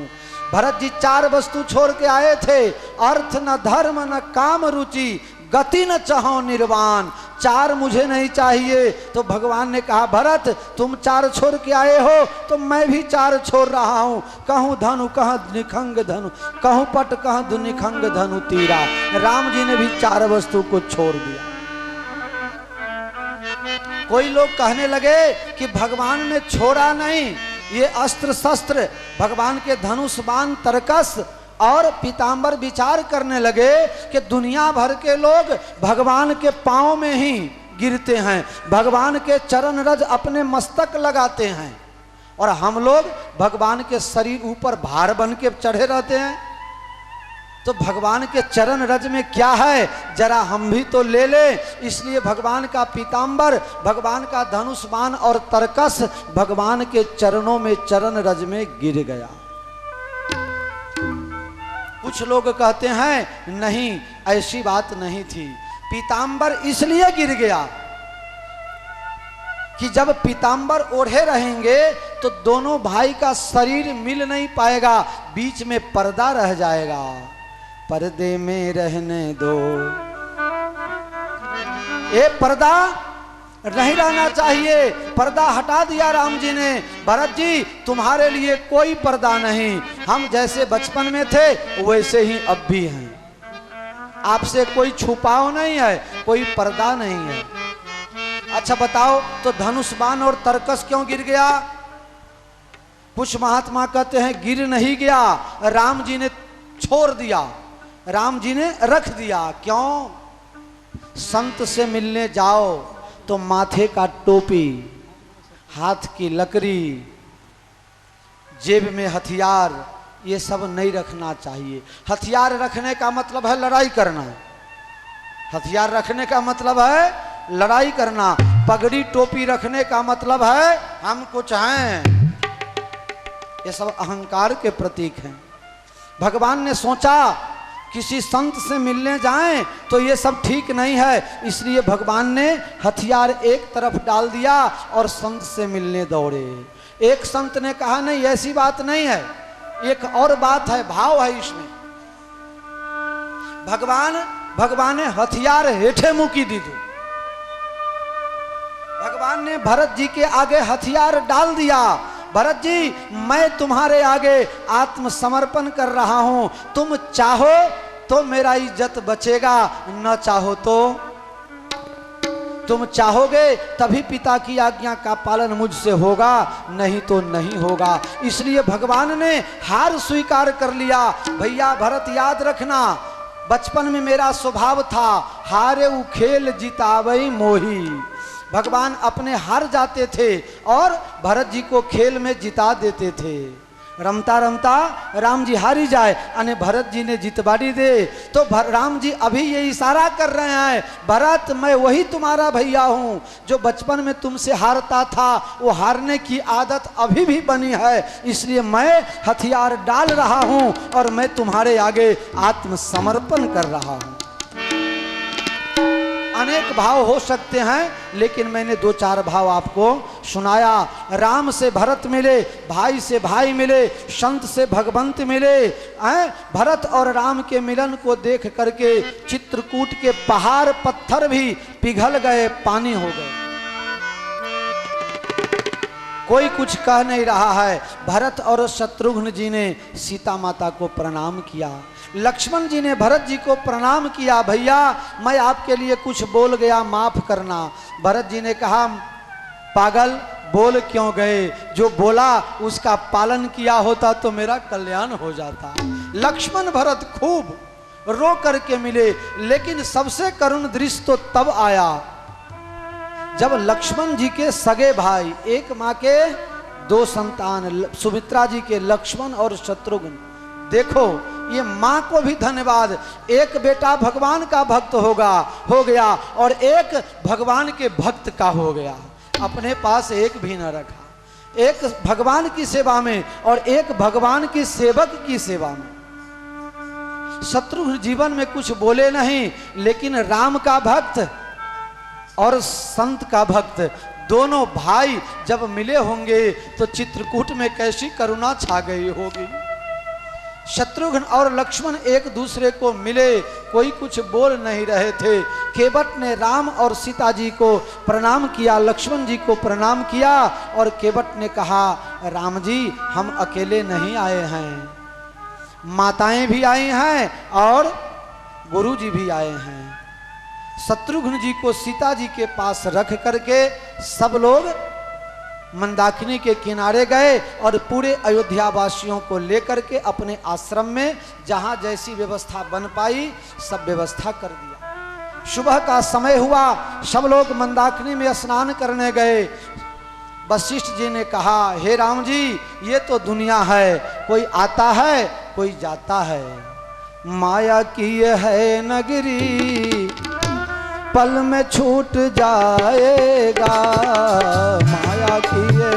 भरत जी 4 वस्तु छोड़ के आए थे, अर्थ न धर्म न काम रुचि, गति न चाहो निर्वाण। 4 मुझे नहीं चाहिए। तो भगवान ने कहा भरत तुम 4 छोड़ के आए हो तो मैं भी 4 छोड़ रहा हूँ। कहूँ धनु कह निखंग धनु, कहूँ पट कह निखंग धनु तीरा। राम जी ने भी 4 वस्तु को छोड़ दिया। कोई लोग कहने लगे कि भगवान ने छोड़ा नहीं, ये अस्त्र शस्त्र भगवान के धनुष बाण तरकस और पीताम्बर विचार करने लगे कि दुनिया भर के लोग भगवान के पांव में ही गिरते हैं, भगवान के चरण रज अपने मस्तक लगाते हैं, और हम लोग भगवान के शरीर ऊपर भार बन के चढ़े रहते हैं। तो भगवान के चरण रज में क्या है, जरा हम भी तो ले ले। इसलिए भगवान का पीताम्बर, भगवान का धनुष बाण और तरकस भगवान के चरणों में, चरण रज में गिर गया। कुछ लोग कहते हैं नहीं, ऐसी बात नहीं थी। पीताम्बर इसलिए गिर गया कि जब पीताम्बर ओढ़े रहेंगे तो दोनों भाई का शरीर मिल नहीं पाएगा, बीच में पर्दा रह जाएगा। पर्दे में रहने दो, ये पर्दा नहीं रहना चाहिए। पर्दा हटा दिया राम जी ने। भरत जी तुम्हारे लिए कोई पर्दा नहीं, हम जैसे बचपन में थे वैसे ही अब भी हैं, आपसे कोई छुपाव नहीं है, कोई पर्दा नहीं है। अच्छा बताओ, तो धनुष बाण और तरकस क्यों गिर गया? कुछ महात्मा कहते हैं गिर नहीं गया, राम जी ने छोड़ दिया, राम जी ने रख दिया। क्यों? संत से मिलने जाओ तो माथे का टोपी, हाथ की लकड़ी, जेब में हथियार, ये सब नहीं रखना चाहिए। हथियार रखने का मतलब है लड़ाई करना, हथियार रखने का मतलब है लड़ाई करना। पगड़ी टोपी रखने का मतलब है हम कुछ हैं, ये सब अहंकार के प्रतीक हैं। भगवान ने सोचा किसी संत से मिलने जाएं तो ये सब ठीक नहीं है, इसलिए भगवान ने हथियार एक तरफ डाल दिया और संत से मिलने दौड़े। एक संत ने कहा नहीं, ऐसी बात नहीं है, एक और बात है, भाव है इसमें। भगवान ने हथियार हेठे मुकी दी थी। भगवान ने भरत जी के आगे हथियार डाल दिया। भरत जी मैं तुम्हारे आगे आत्मसमर्पण कर रहा हूं, तुम चाहो तो मेरा इज्जत बचेगा, न चाहो तो, तुम चाहोगे तभी पिता की आज्ञा का पालन मुझसे होगा, नहीं तो नहीं होगा। इसलिए भगवान ने हार स्वीकार कर लिया। भैया भरत याद रखना, बचपन में मेरा स्वभाव था हारे उ खेल जितावई मोही। भगवान अपने हार जाते थे और भरत जी को खेल में जिता देते थे। रमता रमता राम जी हारी जाए, अने भरत जी ने जितवाड़ी दे। तो राम जी अभी ये इशारा कर रहे हैं, भरत मैं वही तुम्हारा भैया हूँ जो बचपन में तुमसे हारता था, वो हारने की आदत अभी भी बनी है, इसलिए मैं हथियार डाल रहा हूँ और मैं तुम्हारे आगे आत्मसमर्पण कर रहा हूँ। अनेक भाव हो सकते हैं, लेकिन मैंने दो चार भाव आपको सुनाया। राम से भरत मिले, भाई से भाई मिले, संत से भगवंत मिले। भरत और राम के मिलन को देख करके चित्रकूट के पहाड़ पत्थर भी पिघल गए, पानी हो गए। कोई कुछ कह नहीं रहा है। भरत और शत्रुघ्न जी ने सीता माता को प्रणाम किया, लक्ष्मण जी ने भरत जी को प्रणाम किया, भैया मैं आपके लिए कुछ बोल गया, माफ करना। भरत जी ने कहा पागल बोल क्यों गए, जो बोला उसका पालन किया होता तो मेरा कल्याण हो जाता। लक्ष्मण भरत खूब रो करके मिले, लेकिन सबसे करुण दृश्य तो तब आया जब लक्ष्मण जी के सगे भाई, एक माँ के दो संतान, सुमित्रा जी के लक्ष्मण और शत्रुघ्न, देखो ये माँ को भी धन्यवाद, एक बेटा भगवान का भक्त हो गया और एक भगवान के भक्त का हो गया, अपने पास एक भी न रखा। एक भगवान की सेवा में और एक भगवान की सेवक की सेवा में। शत्रुघ्न जीवन में कुछ बोले नहीं, लेकिन राम का भक्त और संत का भक्त दोनों भाई जब मिले होंगे तो चित्रकूट में कैसी करुणा छा गई होगी। शत्रुघ्न और लक्ष्मण एक दूसरे को मिले, कोई कुछ बोल नहीं रहे थे। केवट ने राम और सीता जी को प्रणाम किया, लक्ष्मण जी को प्रणाम किया और केवट ने कहा राम जी हम अकेले नहीं आए हैं, माताएं भी आई हैं और गुरु जी भी आए हैं। शत्रुघ्न जी को सीता जी के पास रख करके सब लोग मंदाकिनी के किनारे गए और पूरे अयोध्या वासियों को लेकर के अपने आश्रम में जहां जैसी व्यवस्था बन पाई सब व्यवस्था कर दिया। सुबह का समय हुआ, सब लोग मंदाकिनी में स्नान करने गए। वशिष्ठ जी ने कहा, हे राम जी, ये तो दुनिया है, कोई आता है कोई जाता है। माया की ये है नगरी, पल में छूट जाएगा। माया की ये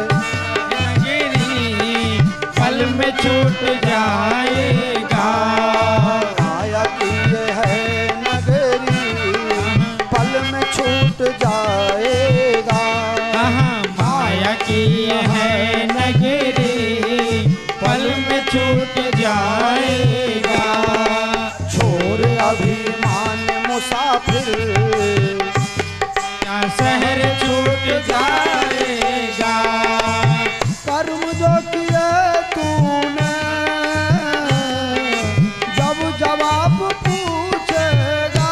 नगरी पल में छूट जाएगा। माया की ये है नगरी, पल में छूट जाएगा। माया की है नगरी पल में छूट जाएगा। छोड़ अभिमान मुसाफिर, शहर छूट जाएगा। कर्म जो किए तूने जब जवाब पूछेगा।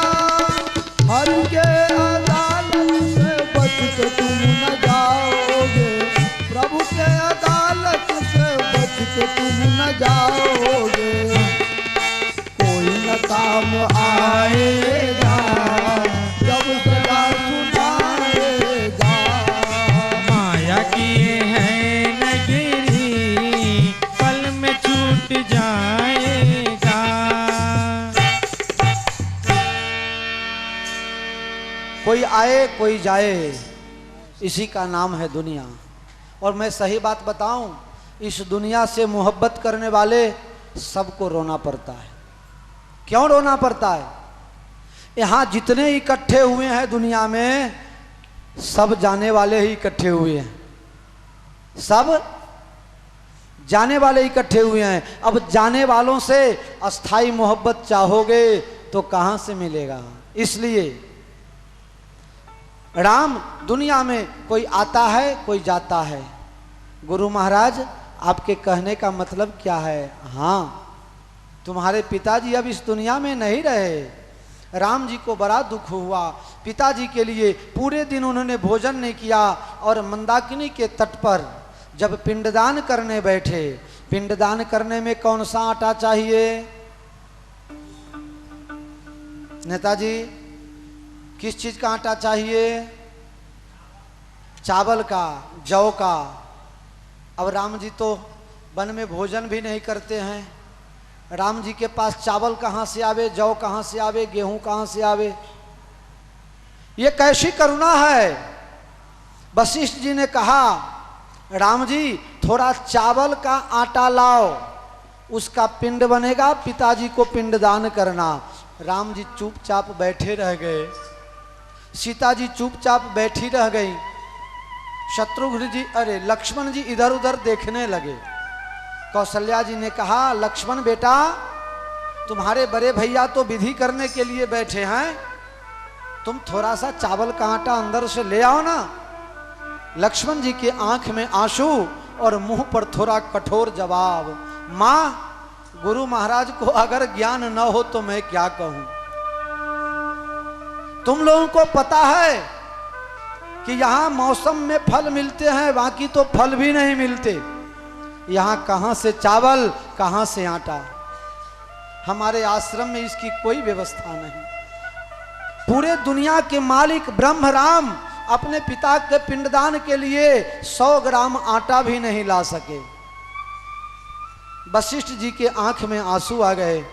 हर के अदालत से बच के तुम न जाओगे। प्रभु के अदालत से बच के तुम न जाओगे। कोई न काम आएगा जब सदा सुनाएगा। माया की है नगरी पल में छूट जाएगा। कोई आए कोई जाए, इसी का नाम है दुनिया। और मैं सही बात बताऊं, इस दुनिया से मोहब्बत करने वाले सबको रोना पड़ता है। क्यों रोना पड़ता है? यहाँ जितने इकट्ठे हुए हैं दुनिया में, सब जाने वाले ही इकट्ठे हुए हैं। सब जाने वाले इकट्ठे हुए हैं। अब जाने वालों से अस्थाई मोहब्बत चाहोगे तो कहां से मिलेगा? इसलिए राम दुनिया में कोई आता है कोई जाता है। गुरु महाराज, आपके कहने का मतलब क्या है? हाँ, तुम्हारे पिताजी अब इस दुनिया में नहीं रहे। राम जी को बड़ा दुख हुआ। पिताजी के लिए पूरे दिन उन्होंने भोजन नहीं किया और मंदाकिनी के तट पर जब पिंडदान करने बैठे, पिंडदान करने में कौन सा आटा चाहिए नेताजी? किस चीज का आटा चाहिए? चावल का, जौ का। अब राम जी तो वन में भोजन भी नहीं करते हैं। राम जी के पास चावल कहाँ से आवे, जौ कहाँ से आवे, गेहूं कहाँ से आवे? ये कैसी करुणा है? वशिष्ठ जी ने कहा, राम जी थोड़ा चावल का आटा लाओ, उसका पिंड बनेगा, पिताजी को पिंडदान करना। राम जी चुपचाप बैठे रह गए, सीता जी चुपचाप बैठी रह गई, शत्रुघ्न जी लक्ष्मण जी इधर उधर देखने लगे। कौशल्या जी ने कहा, लक्ष्मण बेटा, तुम्हारे बड़े भैया तो विधि करने के लिए बैठे हैं, तुम थोड़ा सा चावल का आटा अंदर से ले आओ ना। लक्ष्मण जी के आंख में आंसू और मुंह पर थोड़ा कठोर जवाब। मां, गुरु महाराज को अगर ज्ञान न हो तो मैं क्या कहूं? तुम लोगों को पता है कि यहां मौसम में फल मिलते हैं, बाकी तो फल भी नहीं मिलते। यहां कहां से चावल, कहां से आटा? हमारे आश्रम में इसकी कोई व्यवस्था नहीं। पूरे दुनिया के मालिक ब्रह्म राम अपने पिता के पिंडदान के लिए 100 ग्राम आटा भी नहीं ला सके। वशिष्ठ जी के आंख में आंसू आ गए।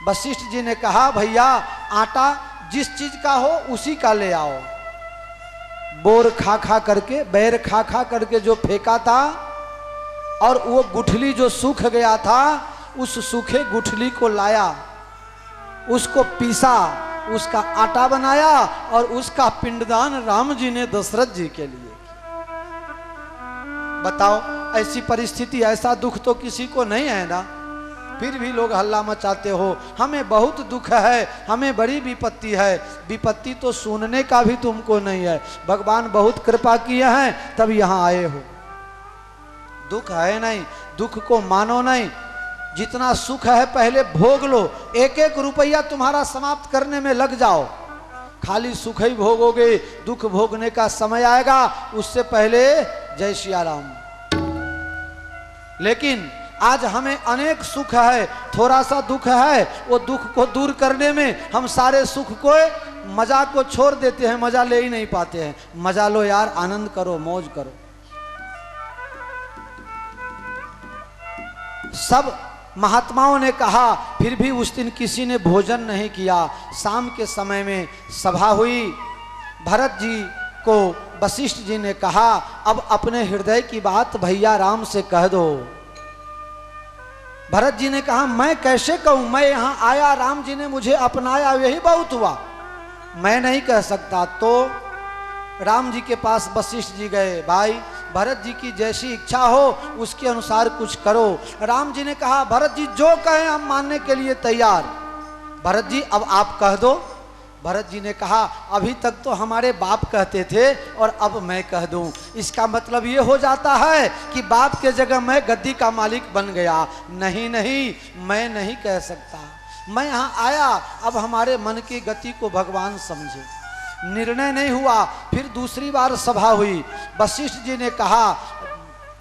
वशिष्ठ जी ने कहा, भैया आटा जिस चीज का हो उसी का ले आओ। बोर खा खा करके, बैर खा खा करके जो फेंका था और वो गुठली जो सूख गया था, उस सूखे गुठली को लाया, उसको पीसा, उसका आटा बनाया और उसका पिंडदान राम जी ने दशरथ जी के लिए। बताओ, ऐसी परिस्थिति, ऐसा दुख तो किसी को नहीं है ना, फिर भी लोग हल्ला मचाते हो। हमें बहुत दुख है, हमें बड़ी विपत्ति है। विपत्ति तो सुनने का भी तुमको नहीं है। भगवान बहुत कृपा किए हैं तब यहाँ आए हो। दुख है नहीं, दुख को मानो नहीं। जितना सुख है पहले भोग लो। एक एक रुपया तुम्हारा समाप्त करने में लग जाओ। खाली सुख ही भोगोगे, दुख भोगने का समय आएगा, उससे पहले जय सिया राम। लेकिन आज हमें अनेक सुख है, थोड़ा सा दुख है, वो दुख को दूर करने में हम सारे सुख को, मजा को छोड़ देते हैं, मजा ले ही नहीं पाते हैं। मजा लो यार, आनंद करो, मौज करो। सब महात्माओं ने कहा, फिर भी उस दिन किसी ने भोजन नहीं किया। शाम के समय में सभा हुई। भरत जी को वशिष्ठ जी ने कहा, अब अपने हृदय की बात भैया राम से कह दो। भरत जी ने कहा, मैं कैसे कहूं, मैं यहां आया, राम जी ने मुझे अपनाया, यही बहुत हुआ, मैं नहीं कह सकता। तो राम जी के पास वशिष्ठ जी गए, भाई भरत जी की जैसी इच्छा हो उसके अनुसार कुछ करो। राम जी ने कहा, भरत जी जो कहें हम मानने के लिए तैयार। भरत जी अब आप कह दो। भरत जी ने कहा, अभी तक तो हमारे बाप कहते थे और अब मैं कह दूं, इसका मतलब ये हो जाता है कि बाप के जगह मैं गद्दी का मालिक बन गया। नहीं नहीं, मैं नहीं कह सकता, मैं यहाँ आया, अब हमारे मन की गति को भगवान समझे। निर्णय नहीं हुआ। फिर दूसरी बार सभा हुई। वशिष्ठ जी ने कहा,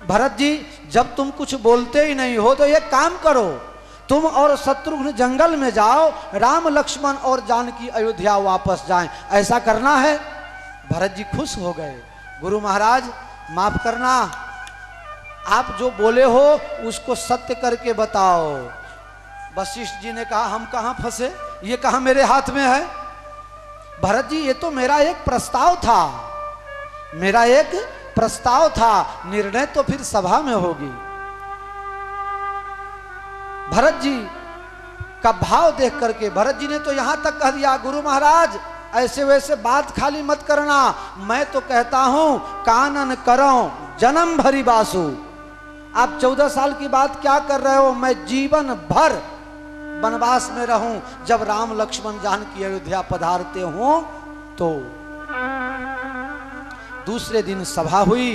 भरत जी जब तुम कुछ बोलते ही नहीं हो तो ये काम करो, तुम और शत्रुघ्न जंगल में जाओ, राम लक्ष्मण और जानकी अयोध्या वापस जाएं, ऐसा करना है। भरत जी खुश हो गए। गुरु महाराज माफ करना, आप जो बोले हो उसको सत्य करके बताओ। वशिष्ठ जी ने कहा, हम कहाँ फंसे, ये कहाँ मेरे हाथ में है। भरत जी ये तो मेरा एक प्रस्ताव था, मेरा एक प्रस्ताव था, निर्णय तो फिर सभा में होगी। भरत जी का भाव देख करके भरत जी ने तो यहां तक कह दिया, गुरु महाराज ऐसे वैसे बात खाली मत करना, मैं तो कहता हूं कानन करो जन्म भरी बासु। आप 14 साल की बात क्या कर रहे हो, मैं जीवन भर वनवास में रहूं, जब राम लक्ष्मण जानकी अयोध्या पधारते हो तो। दूसरे दिन सभा हुई,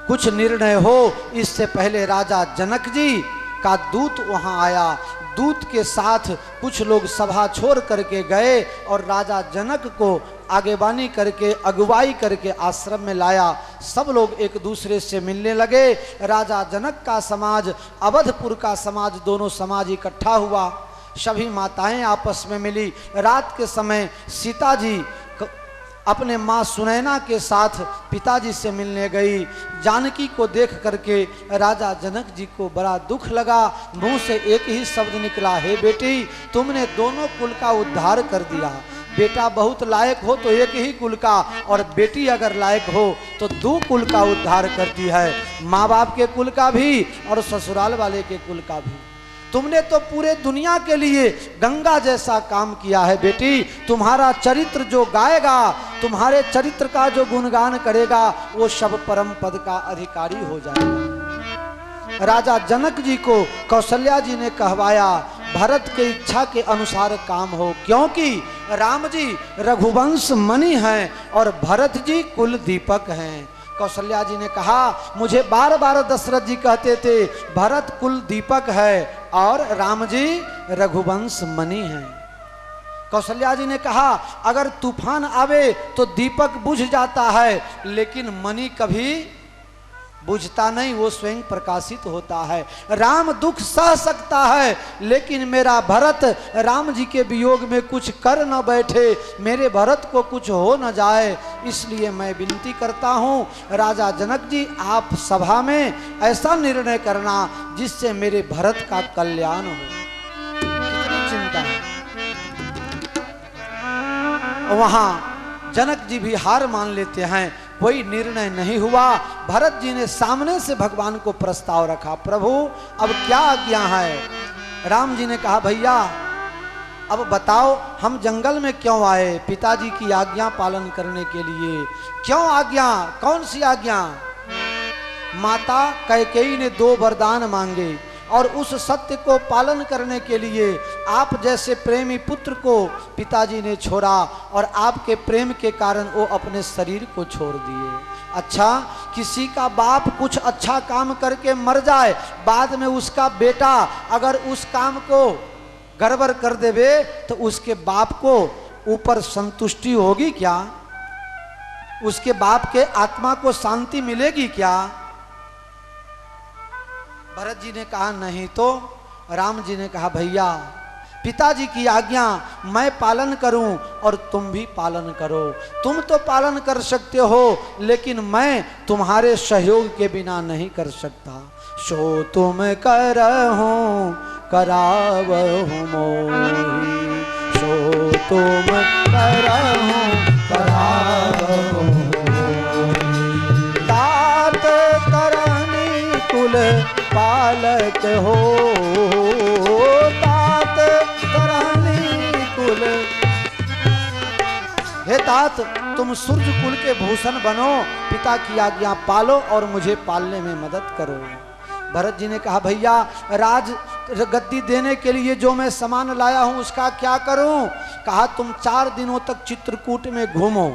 कुछ निर्णय हो इससे पहले राजा जनक जी का दूत वहां आया। दूत के साथ कुछ लोग सभा छोड़ करके गए और राजा जनक को आगेवानी करके, अगुवाई करके आश्रम में लाया। सब लोग एक दूसरे से मिलने लगे। राजा जनक का समाज, अवधपुर का समाज, दोनों समाज इकट्ठा हुआ। सभी माताएं आपस में मिली। रात के समय सीता जी अपने माँ सुनैना के साथ पिताजी से मिलने गई। जानकी को देख करके राजा जनक जी को बड़ा दुख लगा। मुंह से एक ही शब्द निकला, हे बेटी तुमने दोनों कुल का उद्धार कर दिया। बेटा बहुत लायक हो तो एक ही कुल का, और बेटी अगर लायक हो तो 2 कुल का उद्धार करती है, माँ बाप के कुल का भी और ससुराल वाले के कुल का भी। तुमने तो पूरे दुनिया के लिए गंगा जैसा काम किया है बेटी। तुम्हारा चरित्र जो गाएगा, तुम्हारे चरित्र का जो गुणगान करेगा, वो सब परम पद का अधिकारी हो जाएगा। राजा जनक जी को कौशल्या जी ने कहवाया, भरत के इच्छा के अनुसार काम हो, क्योंकि राम जी रघुवंश मणि हैं और भरत जी कुल दीपक हैं। कौशल्या जी ने कहा, मुझे बार बार दशरथ जी कहते थे भरत कुल दीपक है और राम जी रघुवंश मणि हैं। कौशल्या जी ने कहा, अगर तूफान आवे तो दीपक बुझ जाता है, लेकिन मणि कभी बुझता नहीं, वो स्वयं प्रकाशित होता है। राम दुख सह सकता है, लेकिन मेरा भरत राम जी के वियोग में कुछ कर न बैठे, मेरे भरत को कुछ हो न जाए, इसलिए मैं विनती करता हूँ राजा जनक जी, आप सभा में ऐसा निर्णय करना जिससे मेरे भरत का कल्याण हो। कितनी चिंता है। वहां जनक जी भी हार मान लेते हैं, कोई निर्णय नहीं हुआ। भरत जी ने सामने से भगवान को प्रस्ताव रखा, प्रभु अब क्या आज्ञा है। राम जी ने कहा, भैया अब बताओ हम जंगल में क्यों आए, पिताजी की आज्ञा पालन करने के लिए। क्यों आज्ञा, कौन सी आज्ञा। माता कैकेयी ने 2 वरदान मांगे और उस सत्य को पालन करने के लिए आप जैसे प्रेमी पुत्र को पिताजी ने छोड़ा और आपके प्रेम के कारण वो अपने शरीर को छोड़ दिए। अच्छा, किसी का बाप कुछ अच्छा काम करके मर जाए, बाद में उसका बेटा अगर उस काम को गड़बड़ कर देवे तो उसके बाप को ऊपर संतुष्टि होगी क्या? उसके बाप के आत्मा को शांति मिलेगी क्या? भरत जी ने कहा नहीं तो। राम जी ने कहा भैया पिताजी की आज्ञा मैं पालन करूं और तुम भी पालन करो। तुम तो पालन कर सकते हो लेकिन मैं तुम्हारे सहयोग के बिना नहीं कर सकता। सो तुम करहु करावहु मोहि, सो तुम करहु करावहु मोहि। तात तरनी कुल पालक हो, तात तरनी कुल। हे तात तुम सूर्य कुल के भूषण बनो, पिता की आज्ञा पालो और मुझे पालने में मदद करो। भरत जी ने कहा भैया राज गद्दी देने के लिए जो मैं सामान लाया हूं उसका क्या करूं? कहा तुम 4 दिनों तक चित्रकूट में घूमो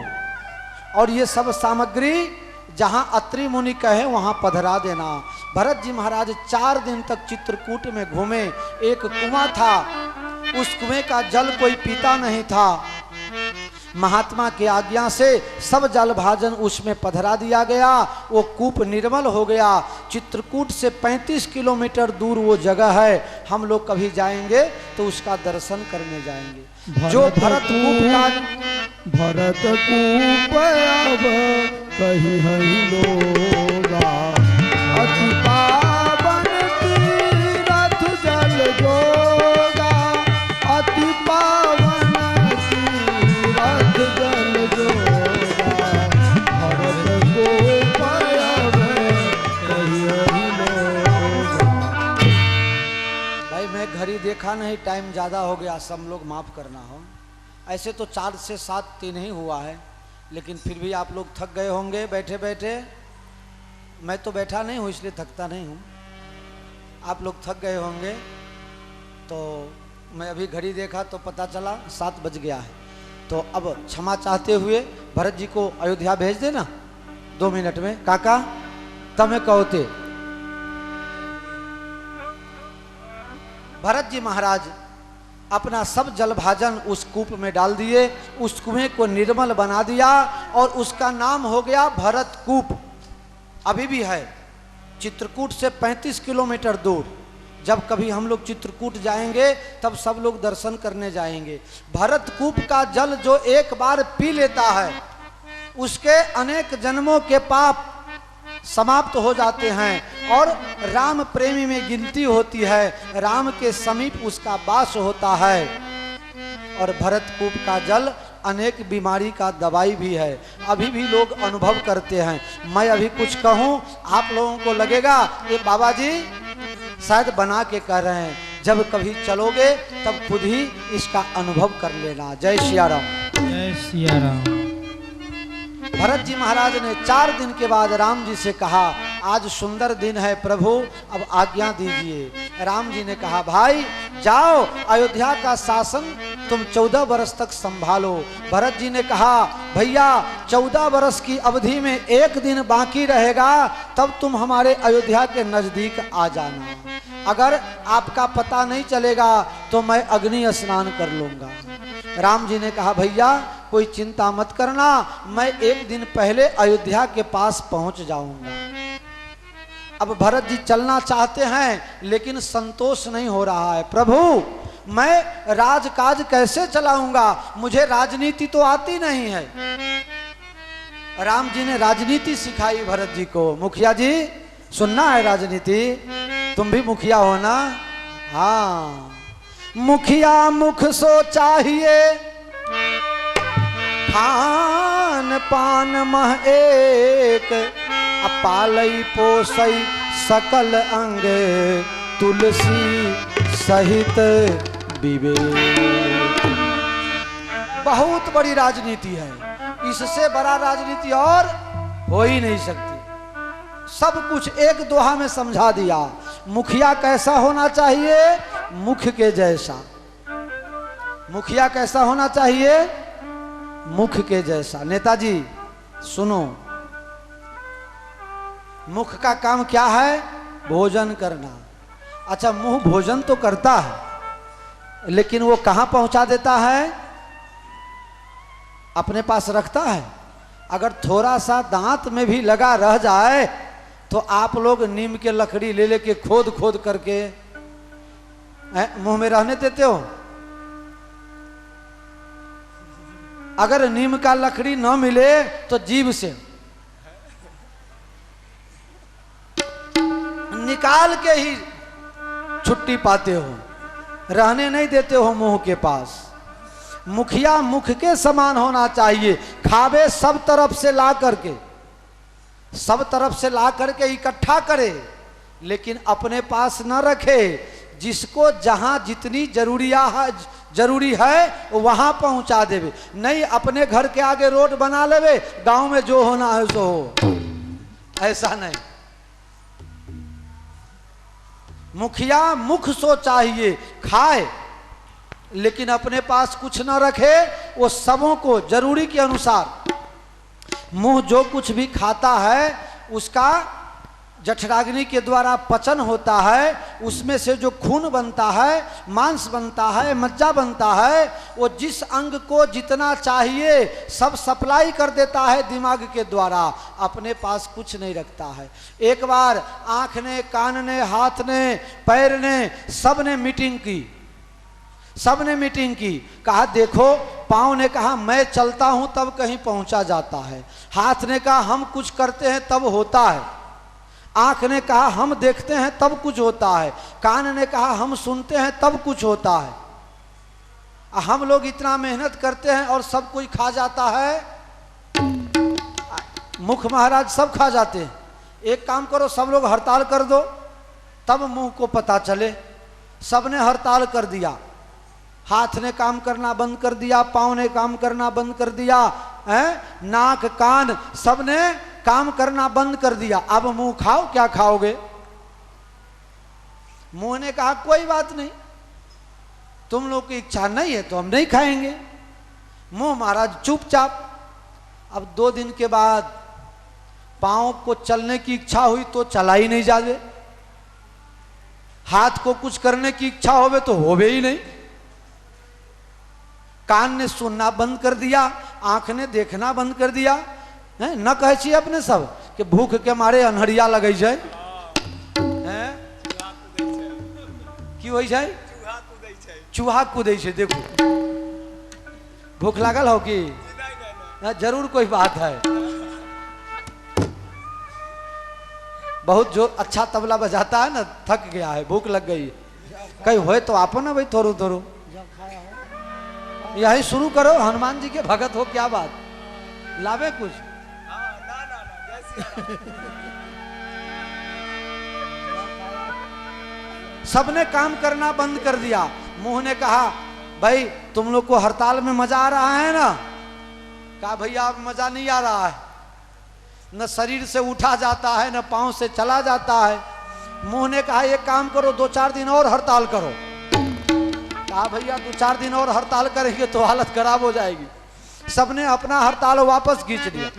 और ये सब सामग्री जहां अत्रि मुनि कहे वहां पधरा देना। भरत जी महाराज 4 दिन तक चित्रकूट में घूमे। एक कुआं था, उस कुएं का जल कोई पीता नहीं था। महात्मा की आज्ञा से सब जल भाजन उसमें पधरा दिया गया। वो कूप निर्मल हो गया। चित्रकूट से 35 किलोमीटर दूर वो जगह है। हम लोग कभी जाएंगे तो उसका दर्शन करने जाएंगे। जो भरत कूप का भरत कूप अब कहीं हई लोगा, अति पावन तीरथ जल जोगा, अति पावन तीरथ जल जोगा। भरत कूप अब कहीं हई लोगा। भाई मैं घड़ी देखा नहीं, टाइम ज़्यादा हो गया, सब लोग माफ़ करना हो। ऐसे तो 4 से 7 3 ही हुआ है, लेकिन फिर भी आप लोग थक गए होंगे बैठे बैठे। मैं तो बैठा नहीं हूँ इसलिए थकता नहीं हूँ। आप लोग थक गए होंगे। तो मैं अभी घड़ी देखा तो पता चला 7 बज गया है। तो अब क्षमा चाहते हुए भरत जी को अयोध्या भेज देना 2 मिनट में। काका तमें कहते। भरत जी महाराज अपना सब जल भाजन उस कूप में डाल दिए, उस कुएं को निर्मल बना दिया और उसका नाम हो गया भरत कूप। अभी भी है, चित्रकूट से 35 किलोमीटर दूर। जब कभी हम लोग चित्रकूट जाएंगे तब सब लोग दर्शन करने जाएंगे। भरत कूप का जल जो एक बार पी लेता है उसके अनेक जन्मों के पाप समाप्त हो जाते हैं और राम प्रेमी में गिनती होती है। राम के समीप उसका वास होता है। और भरत कूप का जल अनेक बीमारी का दवाई भी है। अभी भी लोग अनुभव करते हैं। मैं अभी कुछ कहूँ आप लोगों को लगेगा ये बाबा जी शायद बना के कह रहे हैं। जब कभी चलोगे तब खुद ही इसका अनुभव कर लेना। जय सिया राम। जय सिया राम। भरत जी महाराज ने 4 दिन के बाद राम जी से कहा आज सुंदर दिन है प्रभु, अब आज्ञा दीजिए। राम जी ने कहा भाई जाओ, अयोध्या का शासन तुम 14 वर्ष तक संभालो। भरत जी ने कहा भैया 14 वर्ष की अवधि में 1 दिन बाकी रहेगा, तब तुम हमारे अयोध्या के नजदीक आ जाना। अगर आपका पता नहीं चलेगा तो मैं अग्नि स्नान कर लूंगा। राम जी ने कहा भैया कोई चिंता मत करना, मैं 1 दिन पहले अयोध्या के पास पहुंच जाऊंगा। अब भरत जी चलना चाहते हैं लेकिन संतोष नहीं हो रहा है। प्रभु मैं राजकाज कैसे चलाऊंगा, मुझे राजनीति तो आती नहीं है। राम जी ने राजनीति सिखाई भरत जी को। मुखिया जी सुनना है राजनीति, तुम भी मुखिया हो ना? हाँ, मुखिया मुख सो चाहिए, खान पान मह एक, अपालई पोसई सकल अंग, तुलसी सहित विवेक। बहुत बड़ी राजनीति है, इससे बड़ा राजनीति और हो ही नहीं सकती। सब कुछ एक दोहा में समझा दिया। मुखिया कैसा होना चाहिए? मुख के जैसा। मुखिया कैसा होना चाहिए? मुख के जैसा। नेताजी सुनो, मुख का काम क्या है? भोजन करना। अच्छा, मुंह भोजन तो करता है लेकिन वो कहां पहुंचा देता है? अपने पास रखता है। अगर थोड़ा सा दांत में भी लगा रह जाए तो आप लोग नीम के लकड़ी ले लेके खोद खोद करके मुंह में रहने देते हो। अगर नीम का लकड़ी न मिले तो जीभ से निकाल के ही छुट्टी पाते हो, रहने नहीं देते हो मुंह के पास। मुखिया मुख के समान होना चाहिए, खावे सब तरफ से ला करके, सब तरफ से ला करके इकट्ठा करे, लेकिन अपने पास न रखे। जिसको जहां जितनी जरूरी है वहां पहुंचा देवे, नहीं अपने घर के आगे रोड बना लेवे, गांव में जो होना है सो हो, ऐसा नहीं। मुखिया मुख सो चाहिए, खाए लेकिन अपने पास कुछ न रखे। वो सबों को जरूरी के अनुसार, मुंह जो कुछ भी खाता है उसका जठराग्नि के द्वारा पचन होता है, उसमें से जो खून बनता है, मांस बनता है, मज्जा बनता है, वो जिस अंग को जितना चाहिए सब सप्लाई कर देता है दिमाग के द्वारा, अपने पास कुछ नहीं रखता है। एक बार आंख ने, कान ने, हाथ ने, पैर ने, सब ने मीटिंग की, सब ने मीटिंग की। कहा देखो, पाँव ने कहा मैं चलता हूं तब कहीं पहुंचा जाता है, हाथ ने कहा हम कुछ करते हैं तब होता है, आंख ने कहा हम देखते हैं तब कुछ होता है, कान ने कहा हम सुनते हैं तब कुछ होता है। हम लोग इतना मेहनत करते हैं और सब कोई खा जाता है, मुख महाराज सब खा जाते हैं। एक काम करो, सब लोग हड़ताल कर दो तब मुंह को पता चले। सबने हड़ताल कर दिया, हाथ ने काम करना बंद कर दिया, पाँव ने काम करना बंद कर दिया, नाक कान सबने काम करना बंद कर दिया। अब मुंह खाओ, क्या खाओगे? मुंह ने कहा कोई बात नहीं, तुम लोग की इच्छा नहीं है तो हम नहीं खाएंगे। मुंह महाराज चुपचाप। अब 2 दिन के बाद पाँव को चलने की इच्छा हुई तो चला ही नहीं जावे, हाथ को कुछ करने की इच्छा होवे तो होवे ही नहीं, कान ने सुनना बंद कर दिया, आंख ने देखना बंद कर दिया। न कहे छी अपने सब कि भूख के मारे अनहरिया लगे जाए, की हो जाए, चूहा कूदे छे। देखो भूख लागल हो कि जरूर कोई बात है। बहुत जो अच्छा तबला बजाता है ना, थक गया है, भूख लग गई, कहीं होए तो आपो ना भाई, थोड़ो थोड़ो यही शुरू करो, हनुमान जी के भगत हो, क्या बात लावे कुछ। सबने काम करना बंद कर दिया। मुंह ने कहा भाई तुम लोग को हड़ताल में मजा आ रहा है ना? कहा भैया अब मजा नहीं आ रहा है, न शरीर से उठा जाता है न पांव से चला जाता है। मुंह ने कहा एक काम करो, 2-4 दिन और हड़ताल करो। कहा भैया 2-4 दिन और हड़ताल करेंगे तो हालत खराब हो जाएगी। सबने अपना हड़ताल वापस खींच लिया।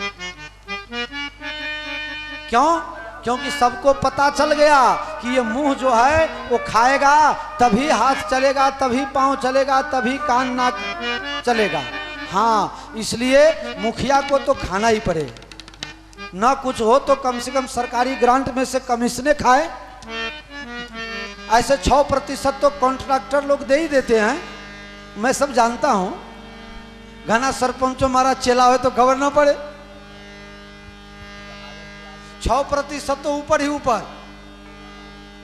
क्यों? क्योंकि सबको पता चल गया कि ये मुंह जो है वो खाएगा तभी हाथ चलेगा, तभी पांव चलेगा, तभी कान नाक चलेगा। हाँ, इसलिए मुखिया को तो खाना ही पड़े, ना कुछ हो तो कम से कम सरकारी ग्रांट में से कमीशने खाए। ऐसे 6% तो कॉन्ट्रैक्टर लोग दे ही देते हैं, मैं सब जानता हूं। घना सरपंचों हमारा चेला हो तो खबर ना पड़े। 6% तो ऊपर ही ऊपर।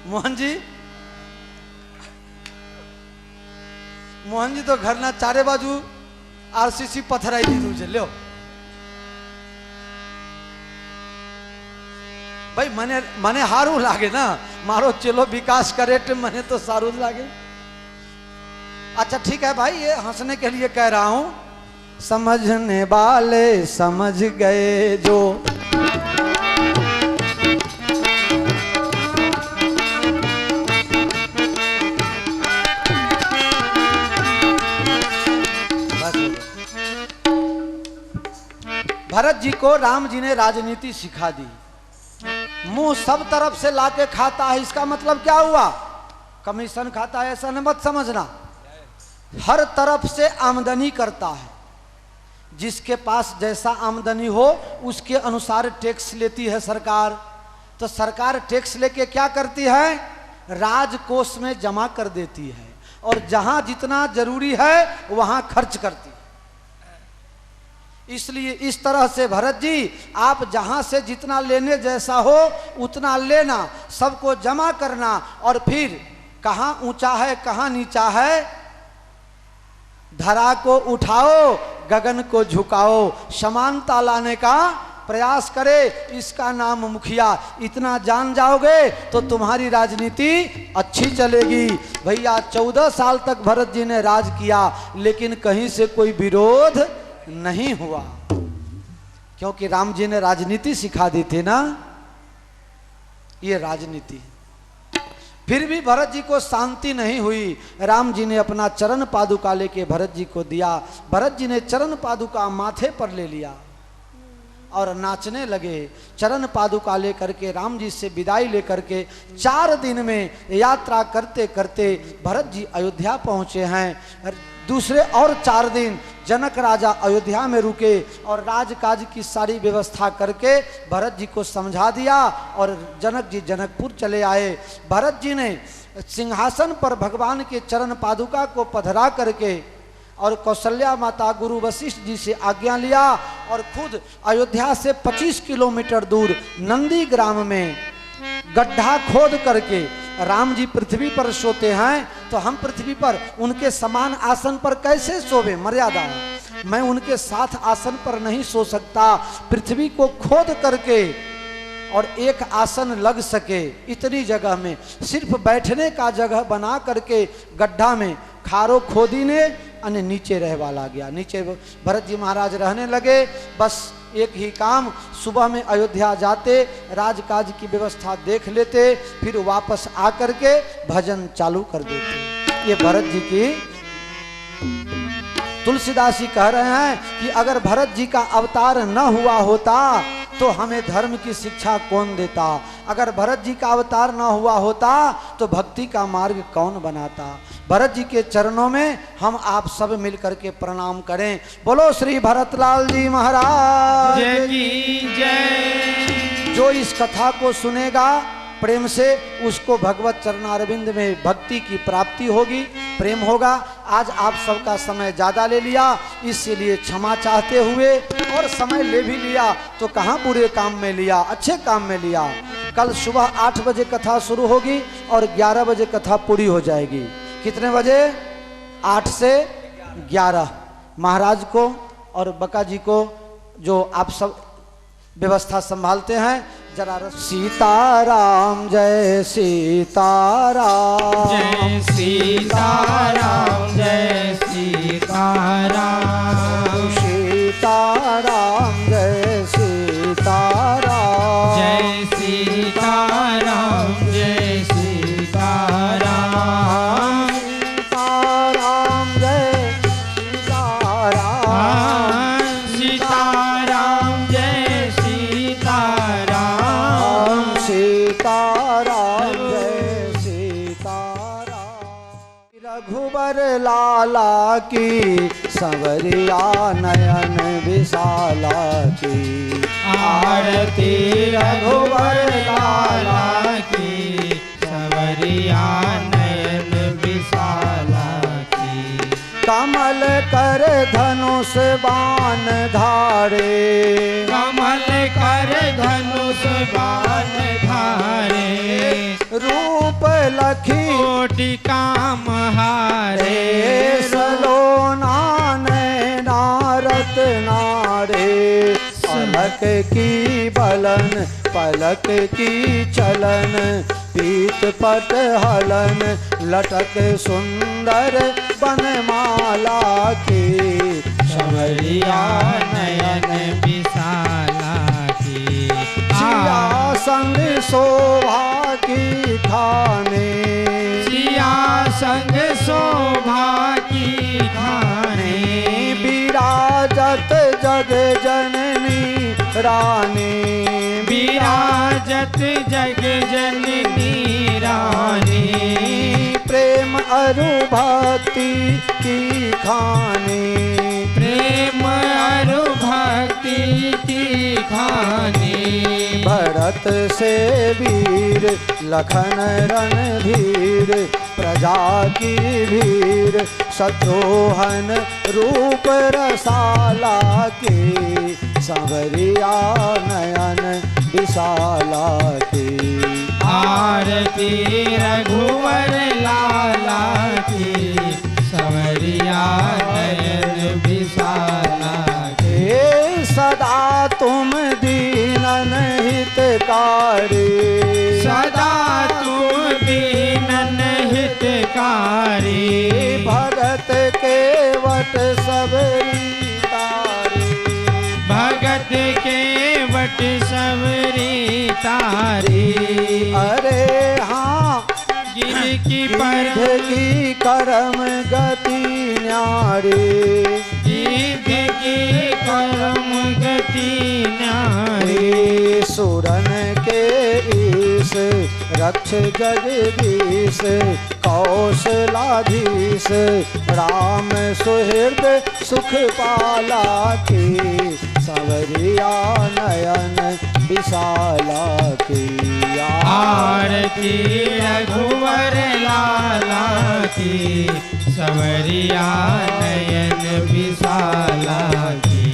मोहन जी तो घर ना चारे बाजू आरसीसी पथराई दी तुझे लो भाई, मने हारू लागे ना, मारो चलो विकास करे मने तो सारू लागे। अच्छा ठीक है भाई, ये हंसने के लिए कह रहा हूं, समझने वाले समझ गए जो। भरत जी को राम जी ने राजनीति सिखा दी। मुंह सब तरफ से लाके खाता है, इसका मतलब क्या हुआ? कमीशन खाता है ऐसा न मत समझना, हर तरफ से आमदनी करता है। जिसके पास जैसा आमदनी हो उसके अनुसार टैक्स लेती है सरकार। तो सरकार टैक्स लेके क्या करती है, राजकोष में जमा कर देती है और जहां जितना जरूरी है वहां खर्च करती है। इसलिए इस तरह से भरत जी आप जहां से जितना लेने जैसा हो उतना लेना, सबको जमा करना और फिर कहां ऊंचा है कहां नीचा है, धरा को उठाओ गगन को झुकाओ, समानता लाने का प्रयास करे, इसका नाम मुखिया। इतना जान जाओगे तो तुम्हारी राजनीति अच्छी चलेगी। भैया 14 साल तक भरत जी ने राज किया लेकिन कहीं से कोई विरोध नहीं हुआ, क्योंकि राम जी ने राजनीति सिखा दी थी ना, ये राजनीति। फिर भी भरत जी को शांति नहीं हुई। राम जी ने अपना चरण पादुका लेके भरत जी को दिया। भरत जी ने चरण पादुका माथे पर ले लिया और नाचने लगे। चरण पादुका लेकर के राम जी से विदाई लेकर के 4 दिन में यात्रा करते करते भरत जी अयोध्या पहुंचे हैं। दूसरे और 4 दिन जनक राजा अयोध्या में रुके और राजकाज की सारी व्यवस्था करके भरत जी को समझा दिया और जनक जी जनकपुर चले आए। भरत जी ने सिंहासन पर भगवान के चरण पादुका को पधरा करके और कौशल्या माता गुरु वशिष्ठ जी से आज्ञा लिया और खुद अयोध्या से 25 किलोमीटर दूर नंदी ग्राम में गड्ढा खोद करके राम जी पृथ्वी पर सोते हैं तो हम पृथ्वी पर उनके समान आसन पर कैसे सोवे, मर्यादा है। मैं उनके साथ आसन पर नहीं सो सकता। पृथ्वी को खोद करके और एक आसन लग सके इतनी जगह में सिर्फ बैठने का जगह बना करके गड्ढा में खारो खोदी ने अन्य नीचे रहवा ला गया। नीचे भरत जी महाराज रहने लगे। बस एक ही काम, सुबह में अयोध्या जाते, राजकाज की व्यवस्था देख लेते, फिर वापस आकर के भजन चालू कर देते। ये भरत जी की। तुलसीदास जी कह रहे हैं कि अगर भरत जी का अवतार न हुआ होता तो हमें धर्म की शिक्षा कौन देता, अगर भरत जी का अवतार न हुआ होता तो भक्ति का मार्ग कौन बनाता। भरत जी के चरणों में हम आप सब मिल करके प्रणाम करें। बोलो श्री भरतलाल जी महाराज की जय। जो इस कथा को सुनेगा प्रेम से उसको भगवत चरणारविंद में भक्ति की प्राप्ति होगी, प्रेम होगा। आज आप सबका समय ज़्यादा ले लिया, इसलिए क्षमा चाहते हुए, और समय ले भी लिया तो कहाँ बुरे काम में लिया, अच्छे काम में लिया। कल सुबह 8 बजे कथा शुरू होगी और 11 बजे कथा पूरी हो जाएगी। कितने बजे? 8 से 11। महाराज को और बका जी को जो आप सब व्यवस्था संभालते हैं जरा। सीताराम जय सीताराम, जय सीताराम, जय सीताराम, सीताराम जय सीताराम, जय सीताराम, जय सीताराम, सीताराम जय सीताराम, सीताराम, जय सीताराम, सीताराम जय सीताराम। रघुबर लाला की संवरिया नयन विशाला की, आरती रघुवर लाला की, संवरिया नयन विशाला की। कमल कर धनुष बाण धारे, कमल कर धनुष बाण धारे, रूप लखी कोटि काम हारे, सलोना नारत नारे। पलक की बलन पलक की चलन, पीत पट हलन लटक सुंदर बनमाला की। संवरिया नयन विशाला की। सिया संग शोभा की ठाने, सिया संग शोभा की ठाने, विराजत जग जननी रानी, विराजत जग जननी रानी। प्रेम अरु भक्ति की खानी, प्रेम प्रेम अरु भक्ति की खानी। भरत से वीर लखन रणधीर प्रजा की भीर शत्रुघ्न रूप रसाला के संवरिया नयन विशाला के। आरती रघुवर लाला की संवरिया नयन विशाला हे सदा तुम दीनन हितकारी। सदा तुम दीनन हितकारी। भगत के वट सबरी तारी। भगत के वट सबरी तारी। अरे हाँ गिर की पर की कर्म गति न्यारी। गिद्ध की कर्म गति न्यारी। सुरन के ईश रक्ष जगदीश कौशलाधीश राम सुहृद सुख पाला की संवरिया नयन विशाला की। आरती रघुवर लाला की संवरिया नयन विशाला की।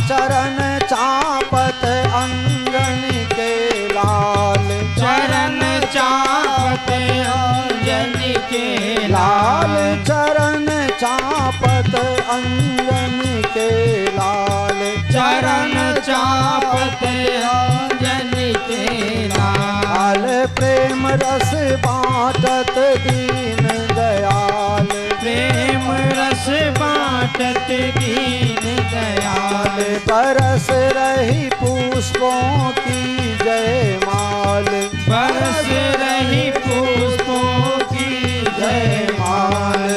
चरण चापत अंगन के लाल। चरण चापत अंजन के लाल लाल। चरण चापत अंगन के लाल। चरण चापत अंजन के लाल। प्रेम रस बाटत दीन दयाल। प्रेम रस बाटत दीन दयाल। बरस रही पुष्पों की जयमाल। बरस रही पुष्पों की जयमाल।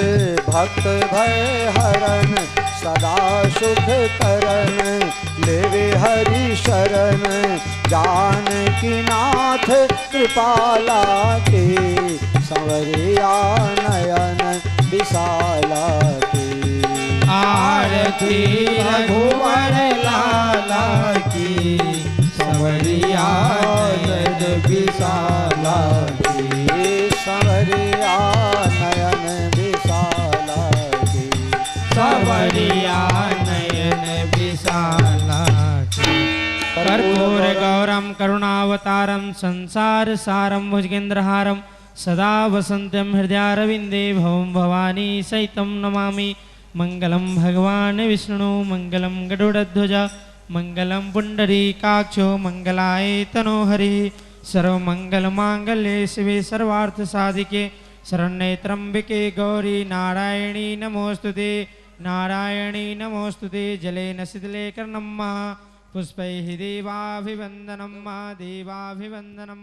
भक्त भय हरण सदा सुख करन लेवे हरि शरण जानकी नाथ कृपाला के संवरिया नयन विशाला के। आरती रघुवर लाला की संवरिया नयन विशाला की। संवरिया नयन विशाला की। संवरिया नयन विशाला की। कर्पूर गौरम करुणावतारम संसार सारम भुजगेन्द्रहारम सदा वसन्त्यं हृदयारविन्दे भवं भवानी सहितं नमामि। मंगलम भगवान विष्णु मंगलम गरुड़ध्वज मंगलम पुंडरीकाक्षो मंगलाय तनोहरि। सर्वमंगल मांगल्ये शिवे सर्वार्थ साधिके शरण्ये त्र्यंबके गौरी नारायणी नमोस्तुते। नारायणी नमोस्तुते। जलेन शिथिले कर्णम् पुष्पैः देवाभिवन्दनं देवाभिवन्दनं।